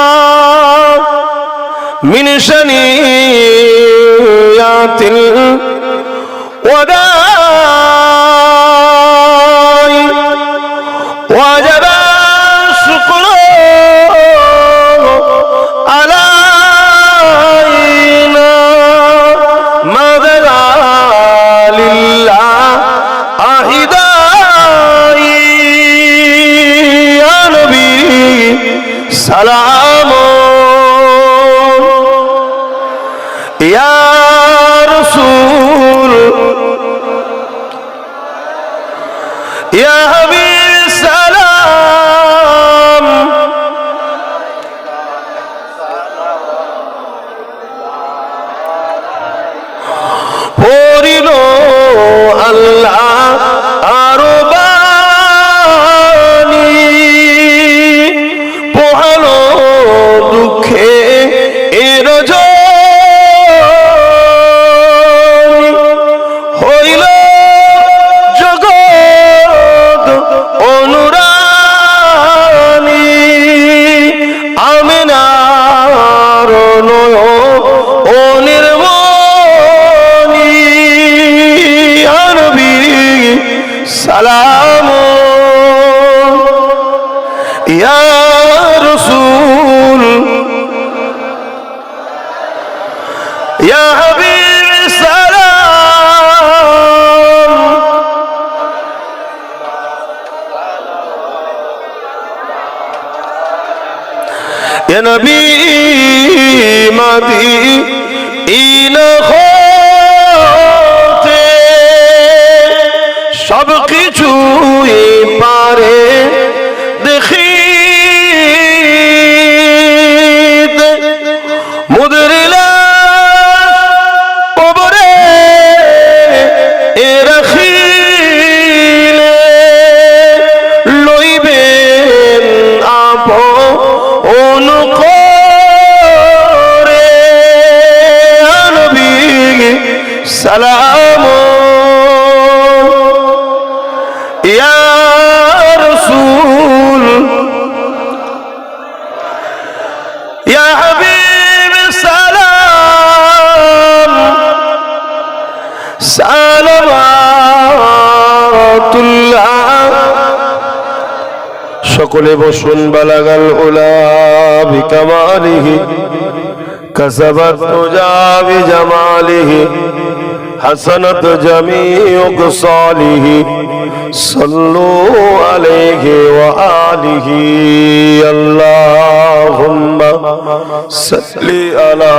من ثنيات الوداع وجب الشكر علينا ماذا لله أهداي يا نبي سلام يا رسول يا حبيب سلام পড়িল আল্লাহ আরো বাণী, পোহালো দুঃখে এর হইল জগৎ অনুরানী, আমিনার অনির্মণি নবী সালাম ইয়া রাসূল ইয়া হাবিব সালাম ইয়া নবী মদিনা হতে সব কিছুই পারে দেখিতে, মুদরিলা কবরে রাখিলে লইবেন আপন করে নবী সালাম ইয়া রাসূল ইয়া হাবিব সালাম সালাওয়াতুল্লাহ। সকলে বসুন। বালাগাল উলা বিকামালিহি কাসাবাত তুজা বিজামালিহি হাসানাত জামিউ কসালিহি সাল্লু আলাইহি ওয়া আলিহি আল্লাহুম্মা সাল্লি আলা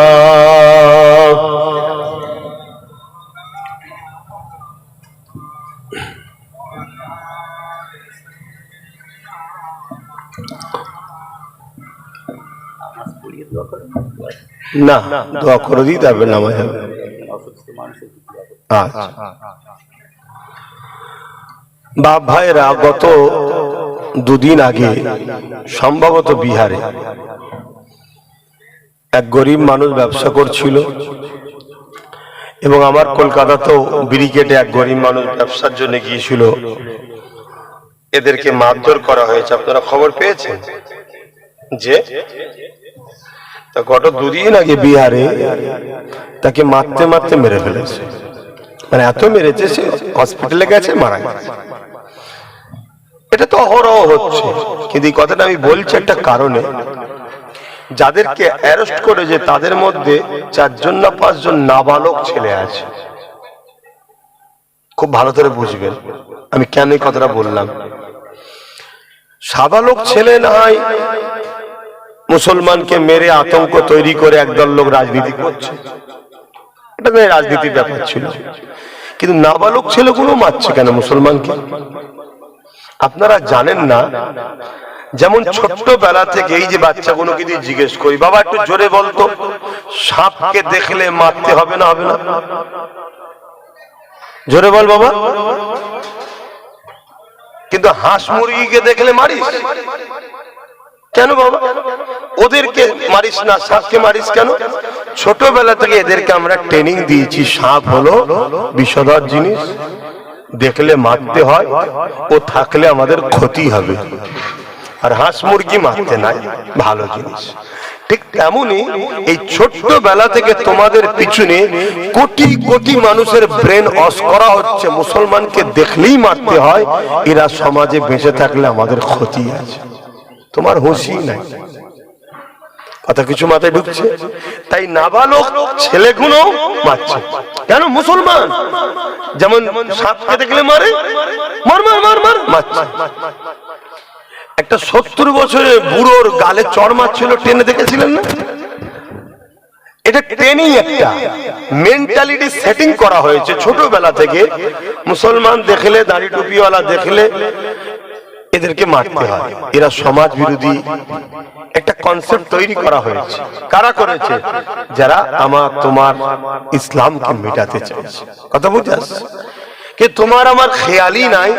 না দোয়া করে দিই তারপর নামাজ হবে। আচ্ছা বাপ ভাইরা, গত দুদিন আগে সম্ভবত বিহারে এক গরিব মানুষ ব্যবসা করছিল এবং আমার কলকাতাতেও ব্রিগেডে এক গরিব মানুষ ব্যবসার জন্য গিয়েছিল। এদেরকে মারধর করা হয়েছে, আপনারা খবর পেয়েছেন যে গত দুদিন আগে বিহারে তাকে মারতে মারতে মেরে ফেলেছে, মানে এত মেরেছে সে হসপিটালে গেছে, মারা গেছে। এটা তো অহরহ হচ্ছে, কিন্তু এই কথাটা আমি বলছি একটা কারণে, যাদেরকে অ্যারেস্ট করেছে তাদের মধ্যে 4 জন না 5 জন নাবালক ছেলে আছে। খুব ভালো করে বুঝবেন আমি কেন এই কথাটা বললাম। সাবালক ছেলে না হয় মুসলমানকে মেরে আতঙ্ক তৈরি করে একদল লোক রাজনীতি করছে, এটা রাজনীতির ব্যাপার ছিল, কিন্তু নাবালক ছেলেগুলো মারছে কেন মুসলমানকে? আপনারা জানেন না, যেমন ছোট্টবেলা থেকে এই যে বাচ্চাগুলোকে দিয়ে জিজ্ঞেস করি, বাবা একটু জোরে বলতো, সাপকে দেখলে মারতে হবে না হবে না? জোরে বল বাবা। কিন্তু হাঁস মুরগিকে দেখলে মারিস কেন বাবা? ওদেরকে মারিস না, সাপকে মারিস কেন? ছোটবেলা থেকে এদেরকে আমরা ট্রেনিং দিয়েছি, সাপ হলো বিষধর জিনিস, দেখলে মারতে হয়, ও থাকলে আমাদের ক্ষতি হবে, আর হাঁস মুরগি মারতে নাই, ভালো জিনিস। ঠিক তেমনি এই ছোট্টবেলা থেকে তোমাদের পিছনে কোটি কোটি মানুষের ব্রেন ওয়াশ করা হচ্ছে, মুসলমানকে দেখলেই মারতে হয়, এরা সমাজে বেঁচে থাকলে আমাদের ক্ষতি আছে। তোমার হুঁশি নাই, কথা কিছু মাথায় ঢুকছে? তাই নাবালক ছেলেগুলো মারছে কেন? মুসলমান যেমন সাপকে দেখলে মারে, মার মার মার মার মারছে। একটা 70 বছরের বুড়োর গালে চড় মারছিল, টেনে দেখেছিলেন না? এটা ট্রেনিং, একটা মেন্টালিটি সেটিং করা হয়েছে ছোটবেলা থেকে। মুসলমান দেখলে, দাড়ি টুপিওয়ালা দেখলে এদেরকে মারতে হয়, এরা সমাজ বিরোধী একটা কনসেপ্ট তৈরি করা হয়েছে। কারা করেছে? যারা আমার তোমার ইসলামকে মেটাতে চাইছে। কথা বুঝে আসছে? কে তোমার আমার খেয়ালই নাই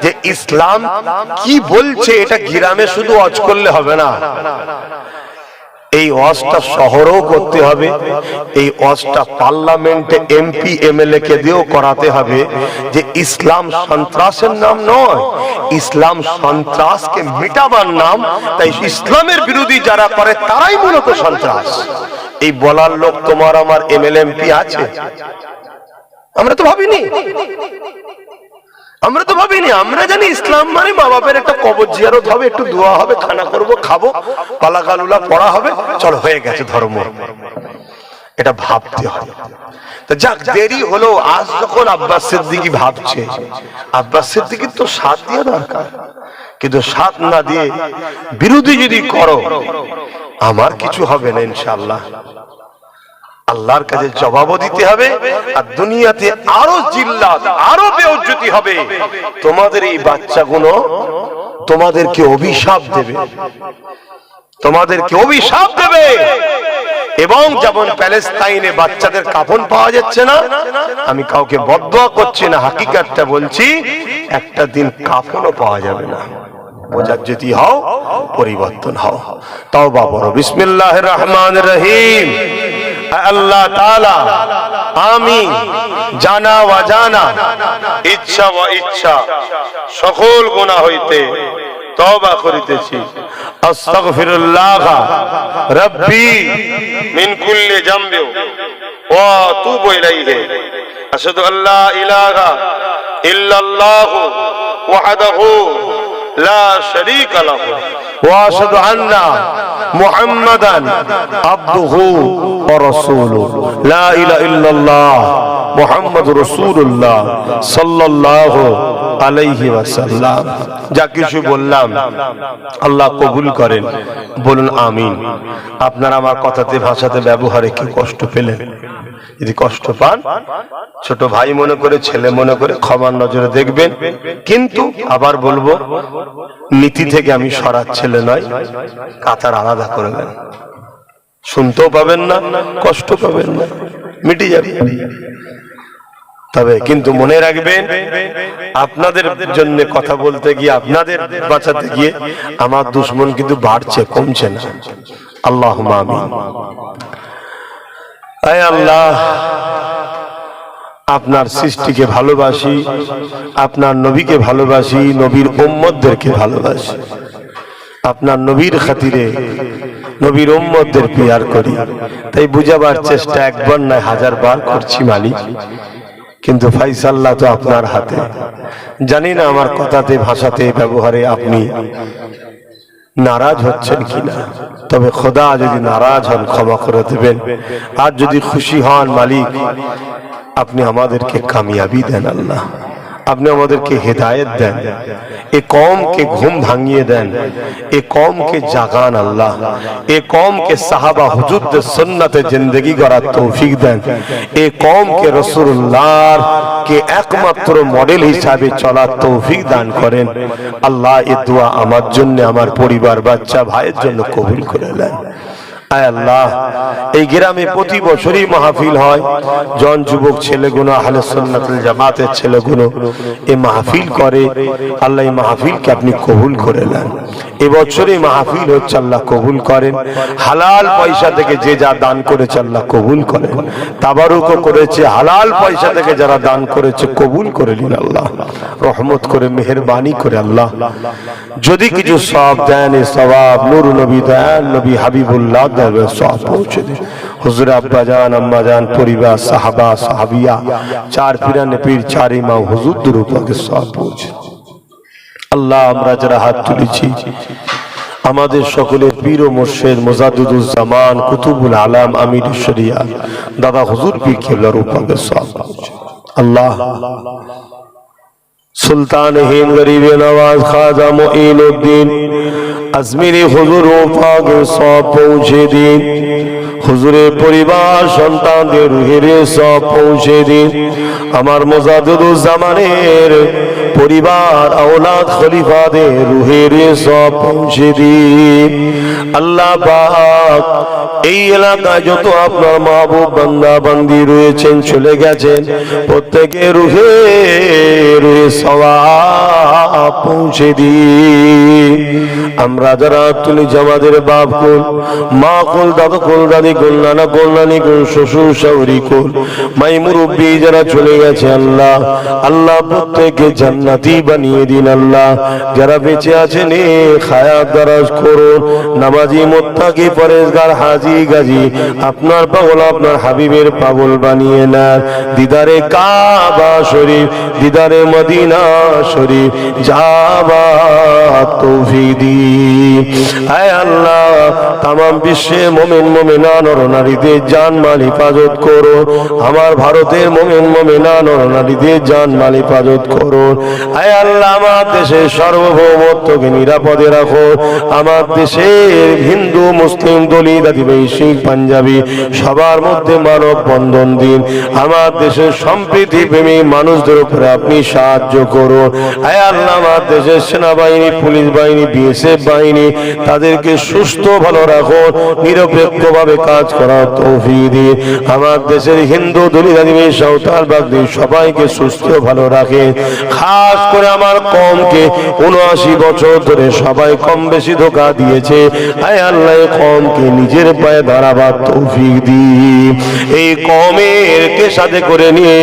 যে ইসলাম কি বলছে। এটা গ্রামে শুধু ওয়াজ করলে হবে না, এই ওয়াজটা শহরেও করতে হবে, এই ওয়াজটা পার্লামেন্টে এমপি এমএলএ কে দিয়েও করাতে হবে যে ইসলাম সন্ত্রাসের নাম নয়, ইসলাম সন্ত্রাসকে মিটাবার নাম। তাই ইসলামের বিরোধী যারা করে তারাই মূলত সন্ত্রাস। এই বলার লোক তোমার আমার এমএলএ এমপি আছে? আমরা তো ভাবিনি, আমরা তো ভাবিনি। আমরা জানি ইসলাম মানে মা বাপের একটা কবর জিয়ারত হবে, একটু দোয়া হবে, খানা করব, খাবো, পালা গালুলা পড়া হবে, চলো হয়ে গেছে ধর্ম। এটা ভাবতে হবে। তো যাক, দেরি হলো। আজ যখন আব্বাস সিদ্দিকী ভাবছে, আব্বাস সিদ্দিকীর তো সাথ দিয়ে দরকার, কিন্তু সাথ না দিয়ে বিরোধী যদি করো, আমার কিছু হবে না ইনশাআল্লাহ। আল্লাহর কাছে জবাবও দিতে হবে, আর দুনিয়াতে আরো জিল্লাত, আরো বেইজ্জতি হবে। তোমাদের এই বাচ্চাগুলো তোমাদেরকে অভিশাপ দেবে, তোমাদেরকে অভিশাপ দেবে। এবং যেমন প্যালেস্তাইনে বাচ্চাদের কাফন পাওয়া যাচ্ছে না, আমি কাউকে বদদোয়া করছি না, হাকিকাতটা বলছি, একটা দিন কাফনও পাওয়া যাবে না। বোঝার যদি হও, পরিবর্তন হও, তওবা করো। বিসমিল্লাহির রহমানির রহিম। আল্লাহ তাআলা, আমি জানা ওয়া জানা, ইচ্ছা ওয়া ইচ্ছা সকল গুনাহ হইতে তওবা করিতেছি। আস্তাগফিরুল্লাহ রাব্বি মিন কুল্লি যামবি ওয়া আতুবু ইলাইহি। আশহাদু আল্লা ইলাহা ইল্লাল্লাহু ওয়াহদাহু লা শারীকা লাহু ওয়া আশহাদু আন্না মুহাম্মাদান আবদুহু ওয়া রাসূলুহু লা ইলাহা ইল্লাল্লাহ মুহাম্মাদুর রাসূলুল্লাহ সাল্লাল্লাহু আলাইহি ওয়াসাল্লাম। যা কিছু বললাম আল্লাহ কবুল করেন, বলুন আমিন। আপনারা আমার কথাতে ভাষাতে ব্যবহারে কি কষ্ট পেলেন? যদি কষ্ট পান, ছোট ভাই মনে করে, ছেলে মনে করে ক্ষমার নজরে দেখবেন। কিন্তু আবার বলবো, নীতি থেকে আমি সরার ছেলে নয়, কাতার আলাদা করবেন। শুনতেও পাবেন না, কষ্ট পাবেন না, মিটে যাবে। তবে কিন্তু মনে রাখবেন, আপনাদের জন্য কথা বলতে গিয়ে, আপনাদের বাঁচাতে গিয়ে আমার দুশ্মন কিন্তু বাড়ছে, কমছে না। আল্লাহুম্মা আমিন। আয় আল্লাহ, আপনার সৃষ্টিকে ভালোবাসি, আপনার নবীকে ভালোবাসি, নবীর উম্মতদেরকে ভালোবাসি। আপনার নবীর খাতিরে নবীর উম্মতদের পিয়ার করি। তাই বুঝাবার চেষ্টা একবার নয়, 1000 বার করছি মালিক। কিন্তু ফাইসাল্লাহ তো আপনার হাতে। জানি না আমার কথাতে ভাষাতে ব্যবহারে আপনি নারাজ হচ্ছেন কিনা। তবে খোদা যদি নারাজ হন ক্ষমা করে দেবেন, আর যদি খুশি হন মালিক আপনি আমাদেরকে কামিয়াবি দেন। আল্লাহ আপনি আমাদেরকে হেদায়েত দেন, এ কওমকে ঘুম ভাঙিয়ে দেন, এ কওমকে জাগান। আল্লাহ এ কওমকে সাহাবা হুজুরদের সুন্নতে জিন্দেগি করার তৌফিক দেন। এ কওমকে রাসূলুল্লাহর কে একমাত্র মডেল হিসাবে চলার তৌফিক দান করেন। আল্লাহ এ দোয়া আমার জন্য, আমার পরিবার, বাচ্চা, ভাইয়ের জন্য কবুল করে নেন। আয় আল্লাহ, এই গ্রামে প্রতি বছরই মাহফিল হয়। জন যুবক ছেলেগুলো, আহলে সুন্নাতুল জামাতের ছেলেগুলো এই মাহফিল করে। আল্লাহ এই মাহফিলকে আপনি কবুল করে নেন। এবছরই মাহফিল হচ্ছে, আল্লাহ কবুল করেন। হালাল পয়সা থেকে যে যা দান করেছে আল্লাহ কবুল করেন। তাবারুকও করেছে, হালাল পয়সা থেকে যারা দান করেছে কবুল করে নিন। আল্লাহ রহমত করে, মেহেরবানি করে আল্লাহ যদি কিছু সওয়াব দেন, এই সওয়াব নূর নবী দয়াল নবী হাবিবুল্লাহ সব পৌঁছে দিন। হুজুর আব্বা জান, আম্মা জান, পরিবার, সাহাবা সাহাবিয়া, চার পিরানে পীর, চার ইমাম হুজুর দুরূপকে সব পৌঁছে। আল্লাহ আমরা যারা হাত তুলেছি, আমাদের সকলের পীর ও মুর্শিদ মুজাদ্দিদুজ জামান কুতুবুল আলাম আমিরুশ শরিয়া দাদা হুজুর পীর কেবলার উপকে সব পৌঁছে। আল্লাহ সুলতান হিন্দ গরিবে নওয়াজ খাজা মুঈনুদ্দিন আজমিরি হুজুর পাকে সব পৌঁছে দিন। হুজুরের পরিবার, সন্তানদের রুহের সব পৌঁছে দিন। আমার মুজাদ্দিদুজ জামানের পরিবার, আওলাদ, খলিফাদের রুহের সব পৌঁছে দিন। আল্লাহ পাক এই এলাকায় যত আপনার মাহবুব বান্দা বান্দি রয়েছেন, চলে গেছেন, প্রত্যেকের রুহে রুহে সওয়াব পৌঁছে দিন। আমরা যারা তুলি আমাদের বাপ কুল, মা কুল, দাদা কুল, দাদি কুল, নানা কুল, নানি কুল, শ্বশুর শাশুড়ি কুল, মাই মুরব্বী যারা চলে গেছে আল্লাহ, আল্লাহ প্রত্যেককে জান্নাতি বানিয়ে দিন। আল্লাহ যারা বেঁচে আছেন হায়াত দারাজ করুন। নামাজি, মুত্তাকি, পরেজগার, হাজি গাজী আপনার পাগল, আপনার হাবিবের পাগল বানিয়ে নেন। দিদারে কাবা শরীফ, দিদারে মদিনা শরীফ যাবার তৌফিক দিন। আয় আল্লাহ তামাম বিশ্বে মুমিন মুমিনা নর নারীদের জান মাল হিফাজত করো। আমার ভারতের মুমিন মুমিনা নর নারীদের জান মাল হিফাজত করো। আয় আল্লাহ আমার দেশের সার্বভৌমত্বকে নিরাপদে রাখো। আমার দেশের হিন্দু, মুসলিম, দলিত, আদিবাসী, পাঞ্জাবি সবার মধ্যে মানব বন্ধন দিন। আমার দেশের সম্প্রীতি প্রেমী মানুষদের উপরে আপনি সাহায্য করুন। আয় আল্লাহ আমার দেশের সেনাবাহিনী, পুলিশ বাহিনী, বিএসএফ বাহিনী তাদেরকে সুস্থ ভালো রাখুন, নিরপেক্ষভাবে কাজ করার তৌফিক দিন। আমার দেশের হিন্দু, দলিত, আদিবাসী, সাঁওতাল, বাগদি সবাইকে সুস্থ ভালো রাখেন। খাস করে আমার কওমকে ৭৯ বছর ধরে সবাই কম বেশি ধোঁকা দিয়েছে। আয় আল্লাহ কওমকে নিজের পায়ে দাঁড়াবার তৌফিক দিন। এই কওমের কে সাথে করে নিয়ে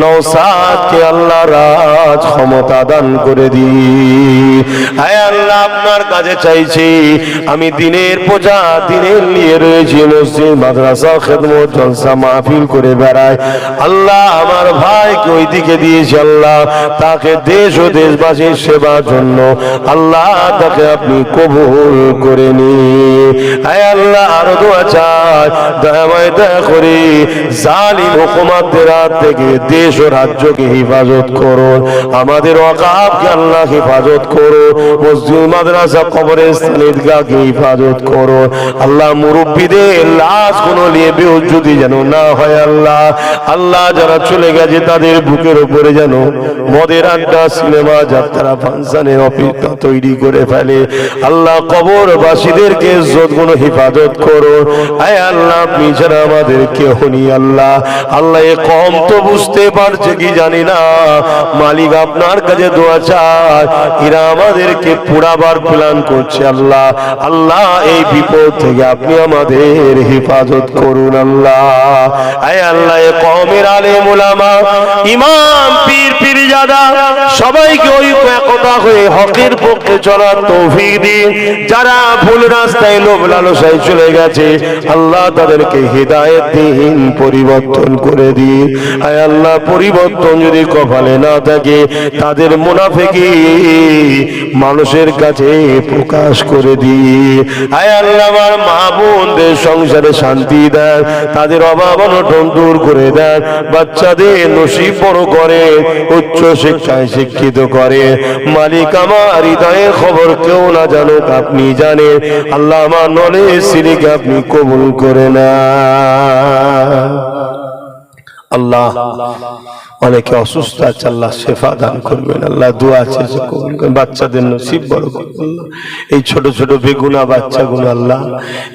নওশাদকে আল্লাহ রাজ ক্ষমতা দান করে দিন। আয় আল্লাহ আপনার কাছে চাইছি, আমি দিনের পূজা দিনের নিয়ে রয়েছি, মসজিদ মাদ্রাসা খেদমত জলসা মাহফিল করে বেড়ায়। আল্লাহ আমার ভাইকে ওই দিকে দিয়েছে, আল্লাহ তাকে দেশ ও দেশবাসীর সেবার জন্য আল্লাহ তাকে আপনি কবুল করে নিন। হে আল্লাহ আরো দোয়া চাই, দয়াময় দয়া করে জালিম হুকুমাতদের হাত থেকে দেশ ও রাজ্যকে হেফাজত করো, আমাদের ওয়াকাফকে আল্লাহ হেফাজত করো, মসজিদ মাদ্রাসা কবরস্থান ঈদগাহকে হেফাজত করো। আল্লাহ মুরব্বীদের লাশ কোনো নিয়ে বেহুজ্জতি যেন না হয়। আল্লাহ আল্লাহ যারা চলে গেছে তাদের বুকের উপরে যেন মদের আড্ডা, সিনেমা, যাত্রা, ফাংশনের অপেক্ষা তৈরি করে ফেলে। আল্লাহ কবরবাসীদেরকে ইজ্জত গুলো হেফাজত করো। আয় আল্লাহ আপনি ছাড়া আমাদের কেউ নেই। আল্লাহ আল্লাহ এ কম তো বুঝতে পারছে কি জানি না, মালিক আপনার কাছে দোয়া চায়, এরা আমাদেরকে পুরাবার প্ল্যান করছে। আল্লাহ আল্লাহ এই বিপদ থেকে আপনি আমাদের হেফাজত করুন। আল্লাহ আয় আল্লাহ এ কওমের আলেম উলামা, ইমাম, পীর, পীরজাদা সবাইকে ঐক্য একতা হয়ে হকের পক্ষে চলার তৌফিক দিন। যারা ভুল রাস্তায় লোভ লালসায় চলে গেছে আল্লাহ তাদেরকে হিদায়াত দিন, পরিবর্তন করে দিন। আয় আল্লাহ পরিবর্তন যদি কপালে না থাকে তাদের মুনাফিকি মানুষের কাছে প্রকাশ করে দিন। আয় আল্লাহ আমার মা বোনদের সংসারে শান্তি দেন, তাদের অভাব অনটন দূর করে দেন, বাচ্চাদের নসিব বড় করে, উচ্চ শিক্ষায় শিক্ষিত করে। মালিক আমার হৃদয়ের খবর কেউ না জানুক, আপনি জানেন। আল্লাহ আমার নলেজ সিরিকে আপনি কবুল করে না। আল্লাহ অনেকে অসুস্থ আছে, আল্লাহ শেফা দান করবেন। আল্লাহ দোয়া আছে কবুল করবেন, বাচ্চাদের নসিব বড় করবেন। এই ছোট ছোট বেগুনা বাচ্চাগুলো আল্লাহ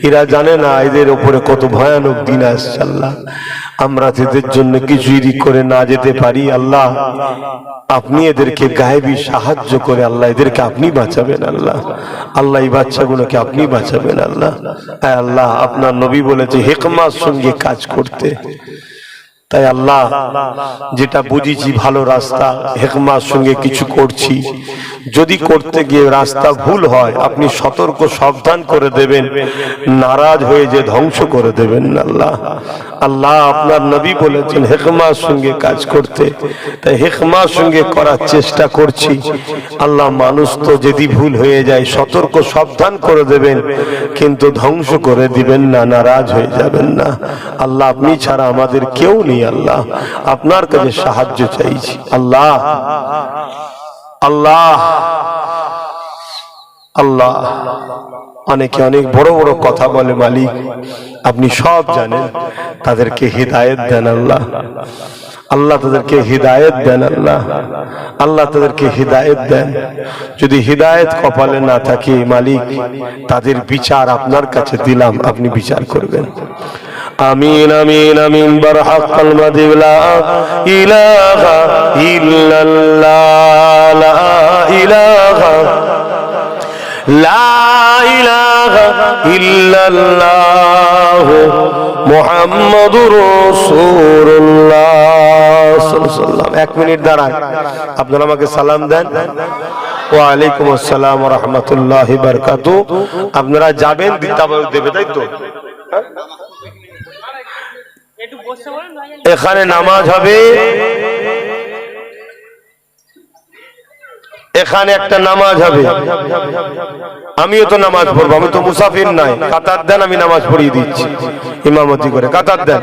এরা জানে না এদের উপরে কত ভয়ানক দিন আসছে। আল্লাহ আমরা এদের জন্য কিছুই করে না যেতে পারি, আল্লাহ আপনি এদেরকে গায়েবী সাহায্য করে আল্লাহ এদেরকে আপনি বাঁচাবেন। আল্লাহ আল্লাহ এই বাচ্চাগুলোকে আপনি বাঁচাবেন। আল্লাহ আল্লাহ আপনার নবী বলেছে হিকমার সঙ্গে কাজ করতে। তাই আল্লাহ যেটা বুঝেছি ভালো রাস্তা, হিকমার সঙ্গে কিছু করছি, যদি করতে গিয়ে রাস্তা ভুল হয় আপনি সতর্ক সাবধান করে দেবেন, নারাজ হয়ে যে ধ্বংস করে দেবেন। আল্লাহ আল্লাহ আপনার নবী বলেছেন হিকমার সঙ্গে কাজ করতে, তাই হিকমার সঙ্গে করার চেষ্টা করছি। আল্লাহ মানুষ তো যদি ভুল হয়ে যায় সতর্ক সাবধান করে দেবেন, কিন্তু ধ্বংস করে দিবেন না, নারাজ হয়ে যাবেন না। আল্লাহ আপনি ছাড়া আমাদের কেউ নেই। আল্লাহ আপনার কাছে সাহায্য চাইছি। আল্লাহ আল্লাহ আল্লাহ অনেকে অনেক বড় বড় কথা বলে, মালিক আপনি সব জানেন, তাদেরকে হিদায়াত দেন। আল্লাহ আল্লাহ তাদেরকে হিদায়াত দেন। আল্লাহ আল্লাহ তাদেরকে হিদায়াত দেন। যদি হিদায়াত কপালে না থাকে মালিক তাদের বিচার আপনার কাছে দিলাম, আপনি বিচার করবেন। আমিন আমিন আমিন বারহাক্কাল মাদিব লা ইলাহা ইল্লাল্লাহ, লা ইলাহা লা ইলাহা ইল্লাল্লাহ মুহাম্মাদুর রাসূলুল্লাহ সাল্লাল্লাহু আলাইহি ওয়াসাল্লাম। 1 মিনিট দাঁড়ান, আপনারা আমাকে সালাম দেন। ওয়া আলাইকুম আসসালাম ওয়া রাহমাতুল্লাহি ওয়া বারাকাতুহু। আপনারা যাবেন দিতাবায়ু দেবে, তাই তো? এখানে নামাজ হবে, এখানে একটা নামাজ হবে। আমিও তো নামাজ পড়বো, আমি তো মুসাফির নাই। কাতার দেন, আমি নামাজ পড়িয়ে দিচ্ছি ইমামতি করে। কাতার দেন।